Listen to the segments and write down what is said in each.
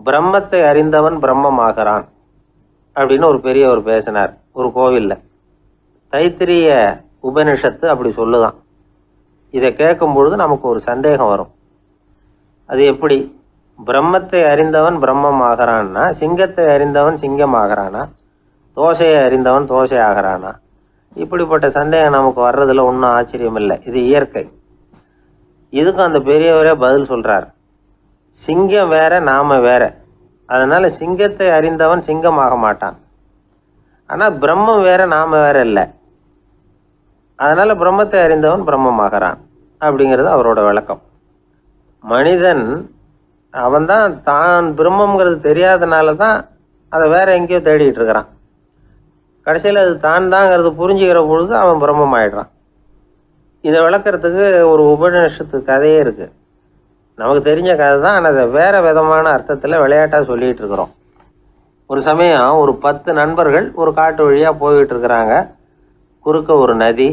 பிரம்மத்தை அறிந்தவன் பிரம்மமாகிறான் அப்படின்னு ஒரு பெரியவர் பேசினார் ஒரு கோவில்ல. தைத்திரிய உபனிஷத்து அப்படி சொல்லுதான். இதை கேட்கும் பொழுது நமக்கு ஒரு சந்தேகம் வரும். அது எப்படி? பிரம்மத்தை அறிந்தவன் பிரம்மம் ஆகிறான்னா, சிங்கத்தை அறிந்தவன் சிங்கம் ஆகிறானா, தோசையை அறிந்தவன் தோசை ஆகிறானா? இப்படிப்பட்ட சந்தேகம் நமக்கு வர்றதுல ஒன்றும் ஆச்சரியம் இல்லை. இது இயற்கை. இதுக்கும் அந்த பெரியவரே பதில் சொல்றார். சிங்கம் வேற, நாம வேற. அதனால சிங்கத்தை அறிந்தவன் சிங்கம் ஆக மாட்டான். ஆனால் பிரம்மம் வேற, நாம வேற இல்லை. அதனால பிரம்மத்தை அறிந்தவன் பிரம்மமாகிறான் அப்படிங்கிறது அவரோட விளக்கம். மனிதன் அவன்தான் தான் பிரம்மங்கிறது தெரியாதனால தான் அதை வேற எங்கேயோ தேடிட்டு இருக்கிறான். கடைசியில் அது தான் தாங்கிறது புரிஞ்சுக்கிற பொழுது அவன் பிரம்மம் ஆயிடுறான். இதை விளக்கிறதுக்கு ஒரு உபநிஷத்து கதையே இருக்கு. நமக்கு தெரிஞ்ச கதை தான், ஆனால் அதை வேற விதமான அர்த்தத்தில் விளையாட்டாக சொல்லிகிட்டு இருக்கிறோம். ஒரு சமயம் ஒரு 10 நண்பர்கள் ஒரு காட்டு வழியாக போய்கிட்டு இருக்கிறாங்க. குறுக்க ஒரு நதி,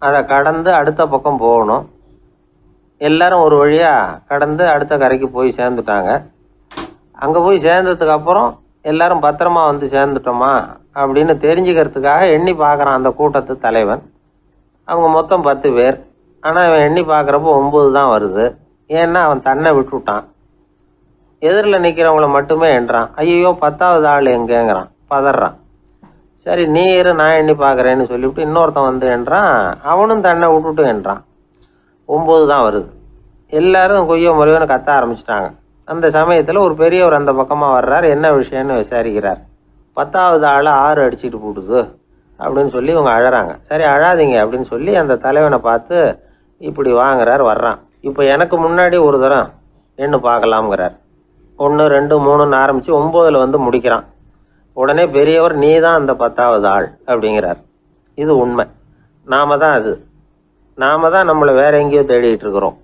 அதை கடந்து அடுத்த பக்கம் போகணும். எல்லாரும் ஒரு வழியாக கடந்து அடுத்த கரைக்கு போய் சேர்ந்துட்டாங்க. அங்கே போய் சேர்ந்ததுக்கு அப்புறம் எல்லாரும் பத்திரமா வந்து சேர்ந்துட்டோமா அப்படின்னு தெரிஞ்சுக்கிறதுக்காக எண்ணி பார்க்குறான் அந்த கூட்டத்து தலைவன். அவங்க மொத்தம் 10 பேர். ஆனால் அவன் எண்ணி பார்க்குறப்போ 9 தான் வருது. ஏன்னா அவன் தன்னை விட்டுவிட்டான். எதிரில் நிற்கிறவங்கள மட்டுமே எண்ணுறான். ஐயோ 10வது ஆள் எங்கேங்கிறான், பதறான். சரி நீ இரு, நான் எண்ணி பார்க்குறேன்னு சொல்லிவிட்டு இன்னொருத்தன் வந்து எண்ணுறான். அவனும் தன்னை விட்டுட்டு எண்ணுறான். 9 தான் வருது. எல்லாரும் கொய்யோ முறையோன்னு கத்த ஆரம்பிச்சிட்டாங்க. அந்த சமயத்தில் ஒரு பெரியவர் அந்த பக்கமாக வர்றார். என்ன விஷயம்னு விசாரிக்கிறார். 10வது ஆள் 6 அடிச்சுட்டு போட்டுது அப்படின்னு சொல்லி இவங்க அழறாங்க. சரி அழாதீங்க அப்படின்னு சொல்லி அந்த தலைவனை பார்த்து இப்படி வாங்குறார். வர்றான். இப்போ எனக்கு முன்னாடி ஒரு தரம் எண்ணு பார்க்கலாம்ங்கிறார். 1 2 3ன்னு ஆரம்பித்து 9ல் வந்து முடிக்கிறான். உடனே பெரியவர் நீ தான் அந்த 10வது ஆள் அப்படிங்கிறார். இது உண்மை. நாம தான் அது. நாம தான் நம்மளை வேற எங்கேயோ தேடிட்டு இருக்கிறோம்.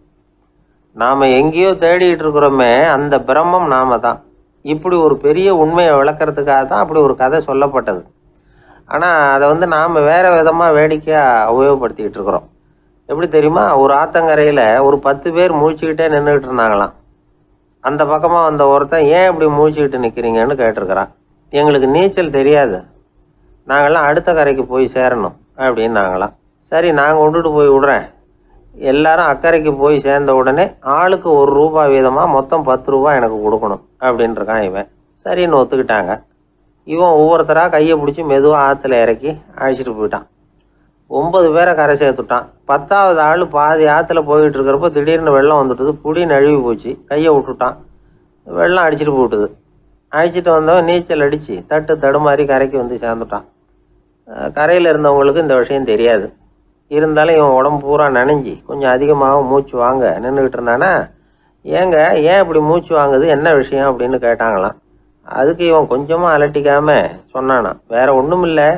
நாம் எங்கேயோ தேடிட்டு இருக்கிறோமே, அந்த பிரம்மம் நாம தான். இப்படி ஒரு பெரிய உண்மையை விளக்கிறதுக்காக தான் அப்படி ஒரு கதை சொல்லப்பட்டது. ஆனால் அதை வந்து நாம் வேறு விதமாக வேடிக்கையாக உபயோகப்படுத்திக்கிட்டு இருக்கிறோம். எப்படி தெரியுமா? ஒரு ஆத்தங்கரையில் ஒரு 10 பேர் முழிச்சுக்கிட்டே நின்றுக்கிட்டு இருந்தாங்களாம். அந்த பக்கமாக வந்த ஒருத்தன் ஏன் இப்படி முழிச்சுக்கிட்டு நிற்கிறீங்கன்னு கேட்டிருக்கிறான். எங்களுக்கு நீச்சல் தெரியாது, நாங்கள்லாம் அடுத்த கரைக்கு போய் சேரணும் அப்படின்னு நாங்களாம். சரி நான் கொண்டுட்டு போய் விடுறேன். எல்லாரும் அக்கறைக்கு போய் சேர்ந்த உடனே ஆளுக்கு ₹1 வீதமாக மொத்தம் ₹10 எனக்கு கொடுக்கணும் அப்படின்ட்டுருக்கான் இவன். சரின்னு ஒத்துக்கிட்டாங்க. இவன் ஒவ்வொருத்தராக கையை பிடிச்சி மெதுவாக ஆற்றுல இறக்கி அழைச்சிட்டு போயிட்டான். 9 பேரை கரை சேர்த்துட்டான். 10வது ஆள் பாதி ஆற்றுல போயிட்டு இருக்கிறப்போ திடீர்னு வெள்ளம் வந்துட்டுது. புடி நழுவி போச்சு. கையை விட்டுட்டான். வெள்ளம் அடிச்சுட்டு போட்டுது. அழைச்சிட்டு வந்தவன் நீச்சல் அடித்து தட்டு தடுமாறி கரைக்கு வந்து சேர்ந்துட்டான். கரையில் இருந்தவங்களுக்கு இந்த விஷயம் தெரியாது. இருந்தாலும் இவன் உடம்பு பூரா நனைஞ்சி கொஞ்சம் அதிகமாக மூச்சு வாங்க நின்றுக்கிட்டு இருந்தானா, ஏங்க ஏன் இப்படி மூச்சு வாங்குது, என்ன விஷயம் அப்படின்னு கேட்டாங்களாம். அதுக்கு இவன் கொஞ்சமாக அலட்டிக்காமல் சொன்னானா, வேற ஒன்றும் இல்லை,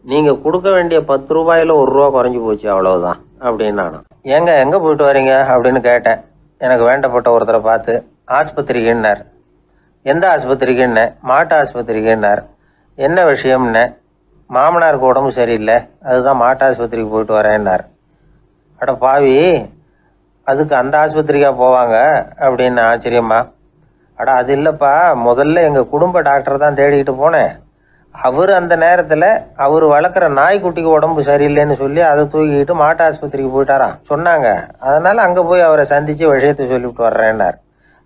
நீங்கள் கொடுக்க வேண்டிய ₹10ல் ₹1 குறைஞ்சி போச்சு அவ்வளவுதான் அப்படின்னானா. ஏங்க எங்கே போயிட்டு வரீங்க அப்படின்னு கேட்டேன். எனக்கு வேண்டப்பட்ட ஒருத்தரை பார்த்து. ஆஸ்பத்திரிக்குன்னார். எந்த ஆஸ்பத்திரிக்குன்னே? மாட்டு ஆஸ்பத்திரிக்குன்னார். என்ன விஷயம்னே? மாமனாருக்கு உடம்பு சரியில்லை, அதுதான் மாட்டு ஆஸ்பத்திரிக்கு போயிட்டு வரேன்னார். அட பாவி, அதுக்கு அந்த ஆஸ்பத்திரிக்கா போவாங்க அப்படின்னு ஆச்சரியமா. அட அது இல்லைப்பா, முதல்ல எங்கள் குடும்ப டாக்டர் தான் தேடிக்கிட்டு போனேன். அவர் அந்த நேரத்தில் அவர் வளர்க்குற நாய்க்குட்டிக்கு உடம்பு சரியில்லைன்னு சொல்லி அதை தூக்கிக்கிட்டு மாட்டு ஆஸ்பத்திரிக்கு போயிட்டாராம் சொன்னாங்க. அதனால் அங்கே போய் அவரை சந்தித்து விஷயத்தை சொல்லிவிட்டு வர்றேன்னார்.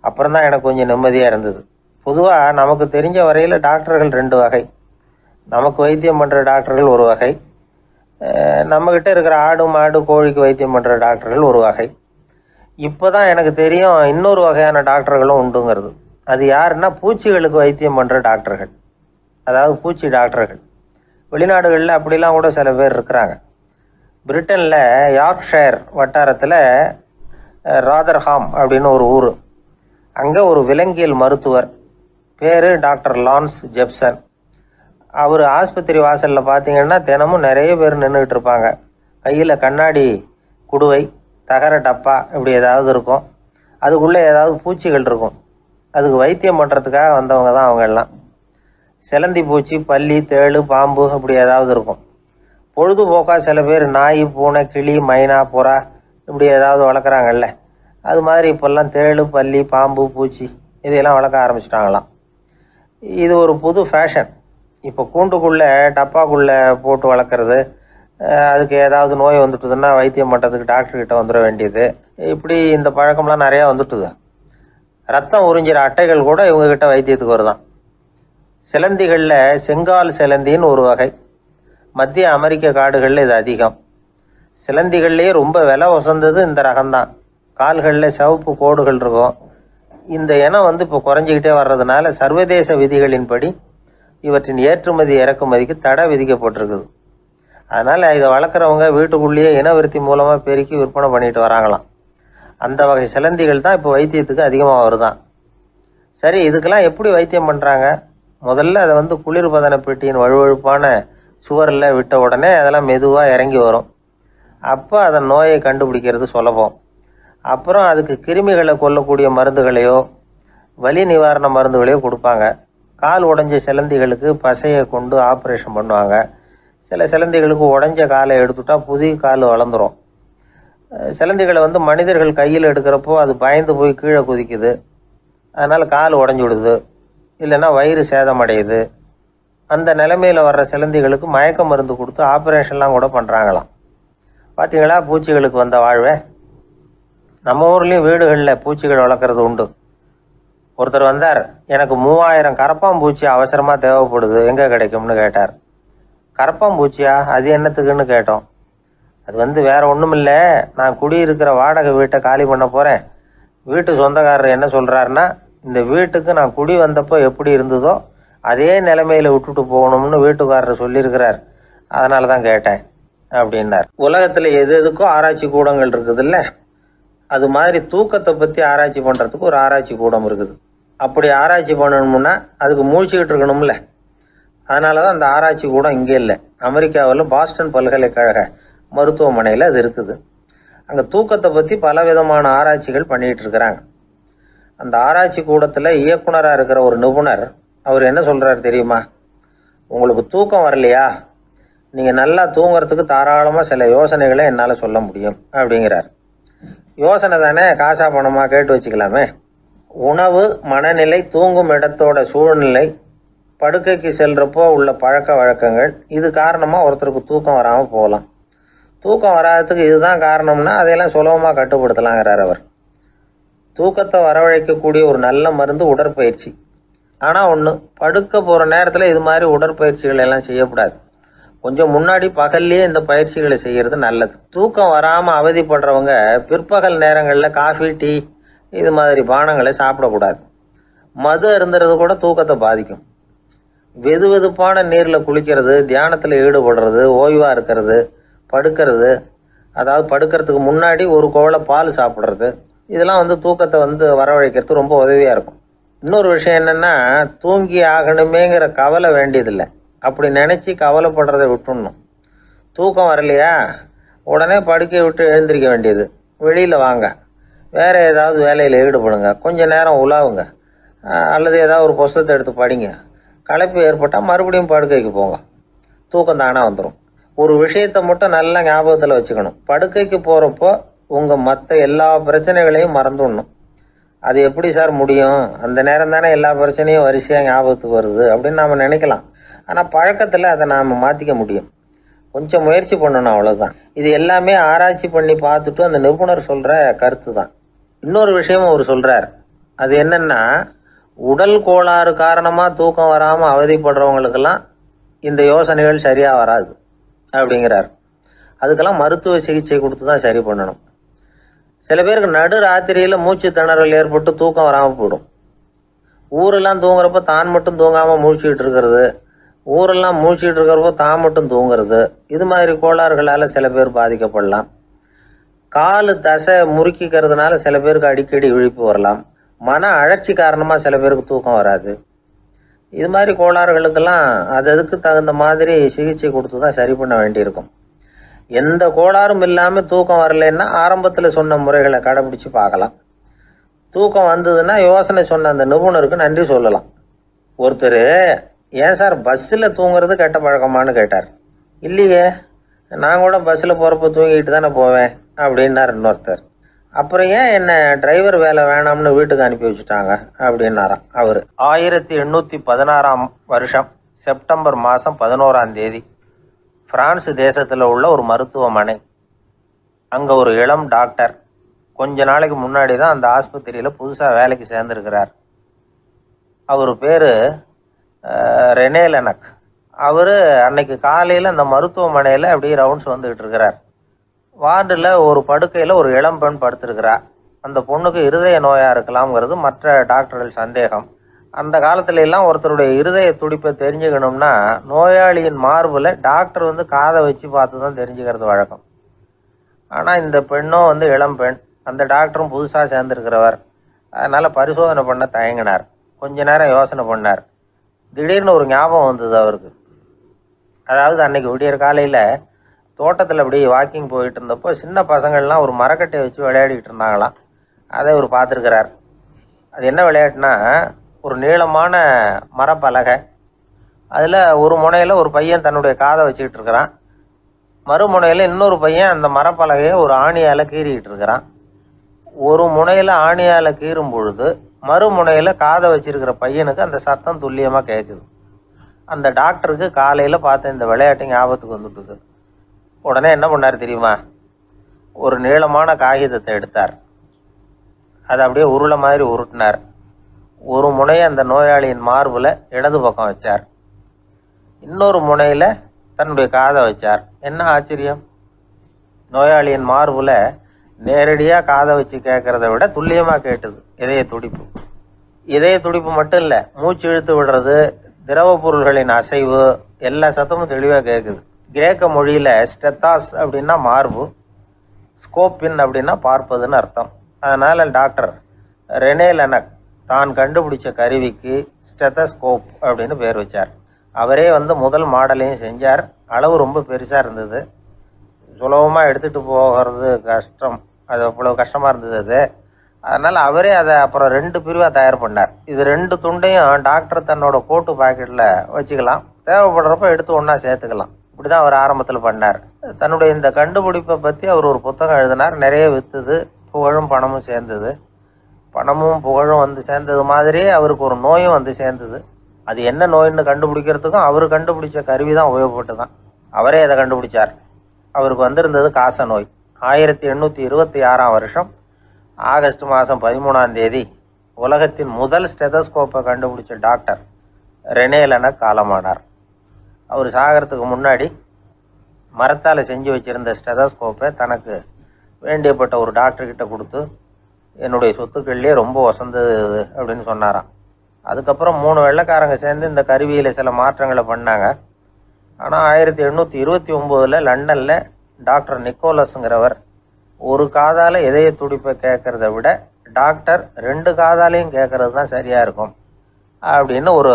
அப்புறம் தான் எனக்கு கொஞ்சம் நிம்மதியாக இருந்தது. பொதுவாக நமக்கு தெரிஞ்ச வரையில் டாக்டர்கள் 2 வகை. நமக்கு வைத்தியம் பண்ணுற டாக்டர்கள் ஒரு வகை, நம்மக்கிட்ட இருக்கிற ஆடு மாடு கோழிக்கு வைத்தியம் பண்ணுற டாக்டர்கள் ஒரு வகை. இப்போ தான் எனக்கு தெரியும் இன்னொரு வகையான டாக்டர்களும் உண்டுங்கிறது. அது யாருன்னா பூச்சிகளுக்கு வைத்தியம் பண்ணுற டாக்டர்கள், அதாவது பூச்சி டாக்டர்கள். வெளிநாடுகளில் அப்படிலாம் கூட சில பேர் இருக்கிறாங்க. பிரிட்டனில் யார்க்ஷயர் வட்டாரத்தில் ராதர்ஹாம் அப்படின்னு ஒரு ஊர். அங்கே ஒரு விலங்கியல் மருத்துவர் பேர் டாக்டர் லான்ஸ் ஜெப்சன். அவர் ஆஸ்பத்திரி வாசலில் பார்த்தீங்கன்னா தினமும் நிறைய பேர் நின்றுக்கிட்டு இருப்பாங்க. கையில் கண்ணாடி குடுவை, தகர டப்பா இப்படி ஏதாவது இருக்கும். அதுக்குள்ளே ஏதாவது பூச்சிகள் இருக்கும். அதுக்கு வைத்தியம் பண்ணுறதுக்காக வந்தவங்க தான் அவங்க எல்லாம். சிலந்தி பூச்சி, பல்லி, தேளு, பாம்பு இப்படி ஏதாவது இருக்கும். பொழுதுபோக்காக சில பேர் நாய், பூனை, கிளி, மைனா, புறா இப்படி ஏதாவது வளர்க்குறாங்கல்ல, அது மாதிரி இப்போல்லாம் தேளு, பல்லி, பாம்பு, பூச்சி இதையெல்லாம் வளர்க்க ஆரம்பிச்சிட்டாங்களாம். இது ஒரு புது ஃபேஷன். இப்போ கூண்டுக்குள்ளே டப்பாக்குள்ளே போட்டு வளர்க்குறது, அதுக்கு ஏதாவது நோய் வந்துட்டுதுன்னா வைத்தியம் பண்ணுறதுக்கு டாக்டர்கிட்ட வந்துட வேண்டியது, இப்படி இந்த பழக்கம்லாம் நிறையா வந்துட்டுது. ரத்தம் உறிஞ்சிற அட்டைகள் கூட இவங்ககிட்ட வைத்தியத்துக்கு வருதான். சிலந்திகளில் செங்கால் சிலந்தின்னு ஒரு வகை. மத்திய அமெரிக்க காடுகளில் இது அதிகம். சிலந்திகள்லேயே ரொம்ப விலை உசந்தது இந்த ரகம்தான். கால்களில் சிவப்பு கோடுகள் இருக்கும். இந்த இனம் இப்போ குறைஞ்சிக்கிட்டே வர்றதுனால சர்வதேச விதிகளின்படி இவற்றின் ஏற்றுமதி இறக்குமதிக்கு தடை விதிக்கப்பட்டிருக்குது. அதனால் இதை வளர்க்குறவங்க வீட்டுக்குள்ளேயே இனவிருத்தி மூலமாக பெருக்கி விற்பனை பண்ணிட்டு வராங்களாம். அந்த வகை சிலந்திகள் தான் இப்போ வைத்தியத்துக்கு அதிகமாக வருதான். சரி, இதுக்கெல்லாம் எப்படி வைத்தியம் பண்ணுறாங்க? முதல்ல அதை குளிர்பதன பெட்டியின் வழுவழுப்பான சுவரில் விட்ட உடனே அதெல்லாம் மெதுவாக இறங்கி வரும். அப்போ அதன் நோயை கண்டுபிடிக்கிறது சுலபம். அப்புறம் அதுக்கு கிருமிகளை கொல்லக்கூடிய மருந்துகளையோ வலி நிவாரண மருந்துகளையோ கொடுப்பாங்க. கால் உடைஞ்ச சிலந்திகளுக்கு பசையை கொண்டு ஆப்ரேஷன் பண்ணுவாங்க. சில சிலந்திகளுக்கு உடைஞ்ச காலை எடுத்துட்டா புதிய கால் வளர்ந்துடும். சிலந்திகளை மனிதர்கள் கையில் எடுக்கிறப்போ அது பயந்து போய் கீழே குதிக்குது. அதனால் கால் உடஞ்சி விடுது, இல்லைன்னா வயிறு சேதமடையுது. அந்த நிலைமையில் வர்ற சிலந்திகளுக்கு மயக்க மருந்து கொடுத்து ஆப்ரேஷன்லாம் கூட பண்ணுறாங்களாம். பார்த்தீங்களா பூச்சிகளுக்கு வந்த வாழ்வே. நம்ம ஊர்லேயும் வீடுகளில் பூச்சிகள் வளர்க்குறது உண்டு. ஒருத்தர் வந்தார், எனக்கு 3000 கரப்பாம்பூச்சி அவசரமாக தேவைப்படுது, எங்கே கிடைக்கும்னு கேட்டார். கரப்பாம்பூச்சியா? அது என்னத்துக்குன்னு கேட்டோம். அது வேற ஒன்றும் இல்லை, நான் குடியிருக்கிற வாடகை வீட்டை காலி பண்ண போகிறேன். வீட்டு சொந்தக்காரர் என்ன சொல்கிறாருன்னா, இந்த வீட்டுக்கு நான் குடி வந்தப்போ எப்படி இருந்ததோ அதே நிலைமையில் விட்டுட்டு போகணும்னு வீட்டுக்காரர் சொல்லியிருக்கிறார், அதனால தான் கேட்டேன் அப்படின்னார். உலகத்தில் எது எதுக்கோ ஆராய்ச்சி கூடங்கள் இருக்குதுல்ல, அது மாதிரி தூக்கத்தை பற்றி ஆராய்ச்சி பண்ணுறதுக்கு ஒரு ஆராய்ச்சி கூடம் இருக்குது. அப்படி ஆராய்ச்சி பண்ணணும்னா அதுக்கு மூழ்கிக்கிட்டு இருக்கணும்ல. அதனால தான் அந்த ஆராய்ச்சி கூடம் இங்கே இல்லை. அமெரிக்காவில் பாஸ்டன் பல்கலைக்கழக மருத்துவமனையில் அது இருக்குது. அங்கே தூக்கத்தை பற்றி பலவிதமான ஆராய்ச்சிகள் பண்ணிகிட்டு இருக்கிறாங்க. அந்த ஆராய்ச்சி கூடத்தில் இயக்குனராக இருக்கிற ஒரு நிபுணர், அவர் என்ன சொல்கிறாரு தெரியுமா? உங்களுக்கு தூக்கம் வரலையா, நீங்கள் நல்லா தூங்குறதுக்கு தாராளமாக சில யோசனைகளை என்னால் சொல்ல முடியும் அப்படிங்கிறார். யோசனை தானே, காசா பணமாக கேட்டு வச்சுக்கலாமே. உணவு, மனநிலை, தூங்கும் இடத்தோட சூழ்நிலை, படுக்கைக்கு செல்றப்போ உள்ள பழக்க வழக்கங்கள், இது காரணமாக ஒருத்தருக்கு தூக்கம் வராமல் போகலாம். தூக்கம் வராததுக்கு இதுதான் காரணம்னா அதையெல்லாம் சுலபமாக கட்டுப்படுத்தலாங்கிறார் அவர். தூக்கத்தை வரவழைக்கக்கூடிய ஒரு நல்ல மருந்து உடற்பயிற்சி. ஆனால் ஒன்று, படுக்க போகிற நேரத்தில் இது மாதிரி உடற்பயிற்சிகள் எல்லாம் செய்யக்கூடாது. கொஞ்சம் முன்னாடி பகல்லையே இந்த பயிற்சிகளை செய்கிறது நல்லது. தூக்கம் வராமல் அவதிப்படுறவங்க பிற்பகல் நேரங்களில் காஃபி, டீ இது மாதிரி பானங்களை சாப்பிடக்கூடாது. மது அருந்துறது கூட தூக்கத்தை பாதிக்கும். வெது வெதுப்பான நீரில் குளிக்கிறது, தியானத்தில் ஈடுபடுறது, ஓய்வாக இருக்கிறது, படுக்கிறது, அதாவது படுக்கிறதுக்கு முன்னாடி ஒரு கோவலை பால் சாப்பிட்றது, இதெல்லாம் தூக்கத்தை வரவழைக்கிறது ரொம்ப உதவியாக இருக்கும். இன்னொரு விஷயம் என்னென்னா, தூங்கி ஆகணுமேங்கிற கவலை வேண்டியதில்லை. அப்படி நினச்சி கவலைப்படுறதை விட்டுடணும். தூக்கம் வரலையா, உடனே படுக்கையை விட்டு எழுந்திரிக்க வேண்டியது. வெளியில் வாங்க, வேறு ஏதாவது வேலையில் ஈடுபடுங்க, கொஞ்சம் நேரம் உலாவுங்க, அல்லது ஏதாவது ஒரு புஸ்தகத்தை எடுத்து படிங்க. களைப்பு ஏற்பட்டால் மறுபடியும் படுக்கைக்கு போங்க, தூக்கம் தானாக வந்துடும். ஒரு விஷயத்தை மட்டும் நல்லா ஞாபகத்தில் வச்சுக்கணும். படுக்கைக்கு போகிறப்போ உங்கள் மற்ற எல்லா பிரச்சனைகளையும் மறந்துடணும். அது எப்படி சார் முடியும்? அந்த நேரம் தானே எல்லா பிரச்சனையும் வரிசையாக ஞாபகத்துக்கு வருது அப்படின்னு நாம் நினைக்கலாம். ஆனால் பழக்கத்தில் அதை நாம் மாற்றிக்க முடியும். கொஞ்சம் முயற்சி பண்ணணும், அவ்வளோதான். இது எல்லாமே ஆராய்ச்சி பண்ணி பார்த்துட்டு அந்த நிபுணர் சொல்கிற கருத்து தான். இன்னொரு விஷயமும் அவர் சொல்கிறார். அது என்னென்னா, உடல் கோளாறு காரணமாக தூக்கம் வராமல் அவதிப்படுறவங்களுக்கெல்லாம் இந்த யோசனைகள் சரியாக வராது அப்படிங்கிறார். அதுக்கெல்லாம் மருத்துவ சிகிச்சை கொடுத்து தான் சரி பண்ணணும். சில பேருக்கு நடு ராத்திரியில் மூச்சு திணறல் ஏற்பட்டு தூக்கம் வராமல் போயிடும். ஊரெல்லாம் தூங்குறப்ப தான் மட்டும் தூங்காமல் மூழ்கிட்டு இருக்கிறது, ஊரெல்லாம் மூழ்கிட்டு இருக்கிறப்போ தான் மட்டும் தூங்குறது, இது மாதிரி கோளாறுகளால் சில பேர் பாதிக்கப்படலாம். காலு தசை முறுக்கிக்கிறதுனால சில பேருக்கு அடிக்கடி விழிப்பு வரலாம். மன அழற்சி காரணமாக சில பேருக்கு தூக்கம் வராது. இது மாதிரி கோளாறுகளுக்கெல்லாம் அதுக்கு தகுந்த மாதிரி சிகிச்சை கொடுத்து தான் சரி பண்ண வேண்டியிருக்கும். எந்த கோளாறும் இல்லாமல் தூக்கம் வரலைன்னா ஆரம்பத்தில் சொன்ன முறைகளை கடைபிடிச்சு பார்க்கலாம். தூக்கம் வந்ததுன்னா யோசனை சொன்ன அந்த நிபுணருக்கு நன்றி சொல்லலாம். ஒருத்தர், ஏன் சார் பஸ்ஸில் தூங்குறது கெட்ட பழக்கமானு கேட்டார். இல்லையே, நான் கூட பஸ்ஸில் போகிறப்ப தூங்கிட்டு தானே போவேன் அப்படின்னார் இன்னொருத்தர். அப்புறம் ஏன் என்ன டிரைவர் வேலை வேணாம்னு வீட்டுக்கு அனுப்பி வச்சுட்டாங்க அப்படின்னாராம் அவர். 1816 வருஷம் செப்டம்பர் மாதம் 11ஆம் தேதி பிரான்ஸ் தேசத்தில் உள்ள ஒரு மருத்துவமனை. அங்கே ஒரு இளம் டாக்டர் கொஞ்ச நாளைக்கு முன்னாடி தான் அந்த ஆஸ்பத்திரியில் புதுசாக வேலைக்கு சேர்ந்துருக்கிறார். அவர் பேர் ரெனே லெனக். அவர் அன்னைக்கு காலையில் அந்த மருத்துவமனையில் அப்படியே ரவுண்ட்ஸ் வந்துக்கிட்டு இருக்கிறார். வார்டில் ஒரு படுக்கையில் ஒரு இளம் பெண் படுத்திருக்கிறா. அந்த பொண்ணுக்கு இருதய நோயாக இருக்கலாம்ங்கிறது மற்ற டாக்டர்கள் சந்தேகம். அந்த காலத்துல எல்லாம் ஒருத்தருடைய இருதய துடிப்பை தெரிஞ்சுக்கணும்னா நோயாளியின் மார்பில் டாக்டர் காதை வச்சு பார்த்து தான் தெரிஞ்சுக்கிறது வழக்கம். ஆனால் இந்த பெண்ணும் இளம் பெண், அந்த டாக்டரும் புதுசாக சேர்ந்துருக்கிறவர். அதனால் பரிசோதனை பண்ண தயங்கினார். கொஞ்ச நேரம் யோசனை பண்ணார். திடீர்னு ஒரு ஞாபகம் வந்தது அவருக்கு. அதாவது அன்னைக்கு விடியற் காலையில் தோட்டத்தில் அப்படியே வாக்கிங் போயிட்டு இருந்தப்போ சின்ன பசங்கள்லாம் ஒரு மரக்கட்டையை வச்சு விளையாடிக்கிட்டு இருந்தாங்களாம். அதை இவர் பார்த்துருக்கிறார். அது என்ன விளையாட்டுனா, ஒரு நீளமான மரப்பலகை, அதில் ஒரு முனையில் ஒரு பையன் தன்னுடைய காதை வச்சுக்கிட்டு இருக்கிறான், மறுமுனையில் இன்னொரு பையன் அந்த மரப்பலகையை ஒரு ஆணியால் கீறிக்கிட்டு இருக்கிறான். ஒரு முனையில் ஆணியால் கீறும் பொழுது மறுமுனையில் காதை வச்சிருக்கிற பையனுக்கு அந்த சத்தம் துல்லியமாக கேட்குது. அந்த டாக்டருக்கு காலையில் பார்த்த இந்த விளையாட்டு ஞாபகத்துக்கு வந்துட்டுது. உடனே என்ன பண்ணார் தெரியுமா? ஒரு நீளமான காகிதத்தை எடுத்தார். அதை அப்படியே உருளை மாதிரி உருட்டினார். ஒரு முனையை அந்த நோயாளியின் மார்பில் இடது பக்கம் வச்சார், இன்னொரு முனையில் தன்னுடைய காதை வச்சார். என்ன ஆச்சரியம்! நோயாளியின் மார்பில் நேரடியாக காதை வச்சு கேட்குறத விட துல்லியமாக கேட்டுது இதய துடிப்பு. இதய துடிப்பு மட்டும் இல்லை, மூச்சு இழுத்து விடுறது, திரவ பொருள்களின் அசைவு, எல்லா சத்தமும் தெளிவாக கேட்குது. கிரேக்க மொழியில் ஸ்டெத்தாஸ் அப்படின்னா மார்பு, ஸ்கோப்பின் அப்படின்னா பார்ப்பதுன்னு அர்த்தம். அதனால் டாக்டர் ரெனே லெனக் தான் கண்டுபிடிச்ச கருவிக்கு ஸ்டெத்தஸ்கோப் அப்படின்னு பேர் வச்சார். அவரே முதல் மாடலையும் செஞ்சார். அளவு ரொம்ப பெருசாக இருந்தது, சுலபமாக எடுத்துகிட்டு போகிறது கஷ்டம், அது அவ்வளோ கஷ்டமாக இருந்தது அது. அதனால் அவரே அதை அப்புறம் 2 பிரிவாக தயார் பண்ணார். இது 2 துண்டையும் டாக்டர் தன்னோட கோட்டு பாக்கெட்டில் வச்சுக்கலாம், தேவைப்படுறப்ப எடுத்து ஒன்றா சேர்த்துக்கலாம். இப்படி தான் அவர் ஆரம்பத்தில் பண்ணார். தன்னுடைய இந்த கண்டுபிடிப்பை பற்றி அவர் ஒரு புத்தகம் எழுதினார். நிறைய விற்றுது, புகழும் பணமும் சேர்ந்தது. பணமும் புகழும் சேர்ந்தது மாதிரியே அவருக்கு ஒரு நோயும் சேர்ந்தது. அது என்ன நோயின்னு கண்டுபிடிக்கிறதுக்கும் அவர் கண்டுபிடிச்ச கருவி தான் உபயோகப்பட்டு தான். அவரே அதை கண்டுபிடிச்சார். அவருக்கு வந்திருந்தது காச நோய். 1826 வருஷம் ஆகஸ்ட் மாதம் 13ஆம் தேதி உலகத்தின் முதல் ஸ்டெதஸ்கோப்பை கண்டுபிடிச்ச டாக்டர் ரெனே லெனக் காலமானார். அவர் சாகிறதுக்கு முன்னாடி மரத்தால் செஞ்சு வச்சுருந்த ஸ்டெதஸ்கோப்பை தனக்கு வேண்டியப்பட்ட ஒரு டாக்டர்கிட்ட கொடுத்து, என்னுடைய சொத்துக்கள்லேயே ரொம்ப வசந்தது அப்படின்னு சொன்னாராம். அதுக்கப்புறம் 3 வெள்ளைக்காரங்க சேர்ந்து இந்த கருவியில் சில மாற்றங்களை பண்ணாங்க. ஆனால் 1829 லண்டனில் டாக்டர் நிக்கோலஸுங்கிறவர் ஒரு காதால் இதய துடிப்பை கேட்குறத விட டாக்டர் 2 காதாலையும் கேட்கறது தான் சரியாக இருக்கும் அப்படின்னு ஒரு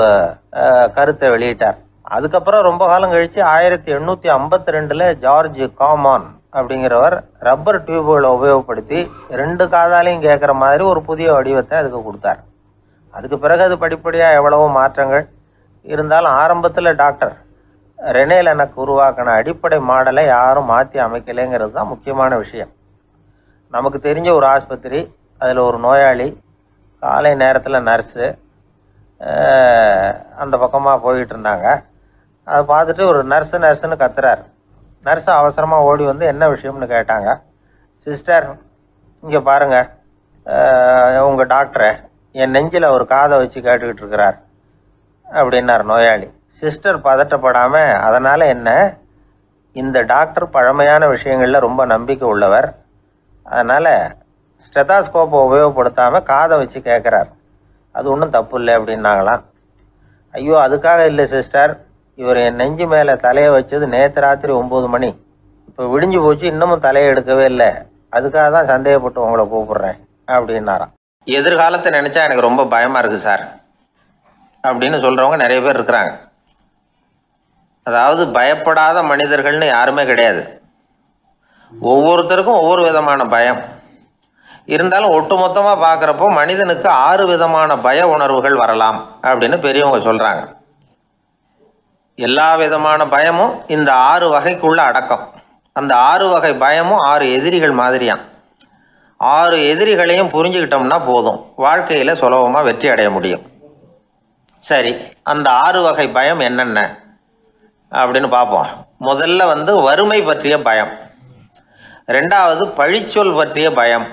கருத்தை வெளியிட்டார். அதுக்கப்புறம் ரொம்ப காலம் கழித்து 1852 ஜார்ஜ் காமான் அப்படிங்கிறவர் ரப்பர் டியூபுகளை உபயோகப்படுத்தி 2 காதாலையும் கேட்குற மாதிரி ஒரு புதிய வடிவத்தை அதுக்கு கொடுத்தார். அதுக்கு பிறகு அது படிப்படியாக எவ்வளவோ மாற்றங்கள் இருந்தாலும் ஆரம்பத்தில் டாக்டர் ரெனே லெனக் உருவாக்கின அடிப்படை மாடலை யாரும் மாற்றி அமைக்கலைங்கிறது தான் முக்கியமான விஷயம். நமக்கு தெரிஞ்ச ஒரு ஆஸ்பத்திரி, அதில் ஒரு நோயாளி, காலை நேரத்தில் நர்ஸு அந்த பக்கமாக போயிட்டு இருந்தாங்க. அதை பார்த்துட்டு ஒரு நர்ஸுன்னு கத்துறார். நர்ஸு அவசரமாக ஓடி என்ன விஷயம்னு கேட்டாங்க. சிஸ்டர், இங்கே பாருங்கள், உங்கள் டாக்டரை என் நெஞ்சில் ஒரு காதை வச்சு கேட்டுக்கிட்டு இருக்கிறார் அப்படின்னார் நோயாளி. சிஸ்டர் பதட்டப்படாமல், அதனால் என்ன, இந்த டாக்டர் பழமையான விஷயங்களில் ரொம்ப நம்பிக்கை உள்ளவர், அதனால் ஸ்டெதாஸ்கோப்பை உபயோகப்படுத்தாமல் காதை வச்சு கேட்குறார், அது ஒன்றும் தப்பு இல்லை அப்படின்னாங்களாம். ஐயோ, அதுக்காக இல்லை சிஸ்டர், இவர் என் நெஞ்சு மேலே தலையை வச்சது நேற்று ராத்திரி 9 மணி, இப்போ விடிஞ்சு போச்சு, இன்னமும் தலையை எடுக்கவே இல்லை, அதுக்காக தான் சந்தேகப்பட்டு உங்களை கூப்பிடுறேன் அப்படின்னாராம். எதிர்காலத்தை நினச்சா எனக்கு ரொம்ப பயமாக இருக்குது சார் அப்படின்னு சொல்கிறவங்க நிறைய பேர் இருக்கிறாங்க. அதாவது பயப்படாத மனிதர்கள்னு யாருமே கிடையாது. ஒவ்வொருத்தருக்கும் ஒவ்வொரு விதமான பயம் இருந்தாலும் ஒட்டுமொத்தமாக பார்க்குறப்போ மனிதனுக்கு 6 விதமான பய உணர்வுகள் வரலாம் அப்படின்னு பெரியவங்க சொல்கிறாங்க. எல்லா விதமான பயமும் இந்த 6 வகைக்குள்ள அடக்கம். அந்த 6 வகை பயமும் 6 எதிரிகள் மாதிரியாம். 6 எதிரிகளையும் புரிஞ்சுக்கிட்டோம்னா போதும், வாழ்க்கையில் சுலபமாக வெற்றி அடைய முடியும். சரி, அந்த 6 வகை பயம் என்னென்ன அப்படின்னு பார்ப்போம். முதல்ல வறுமை பற்றிய பயம், 2வது பழிச்சொல் பற்றிய பயம்,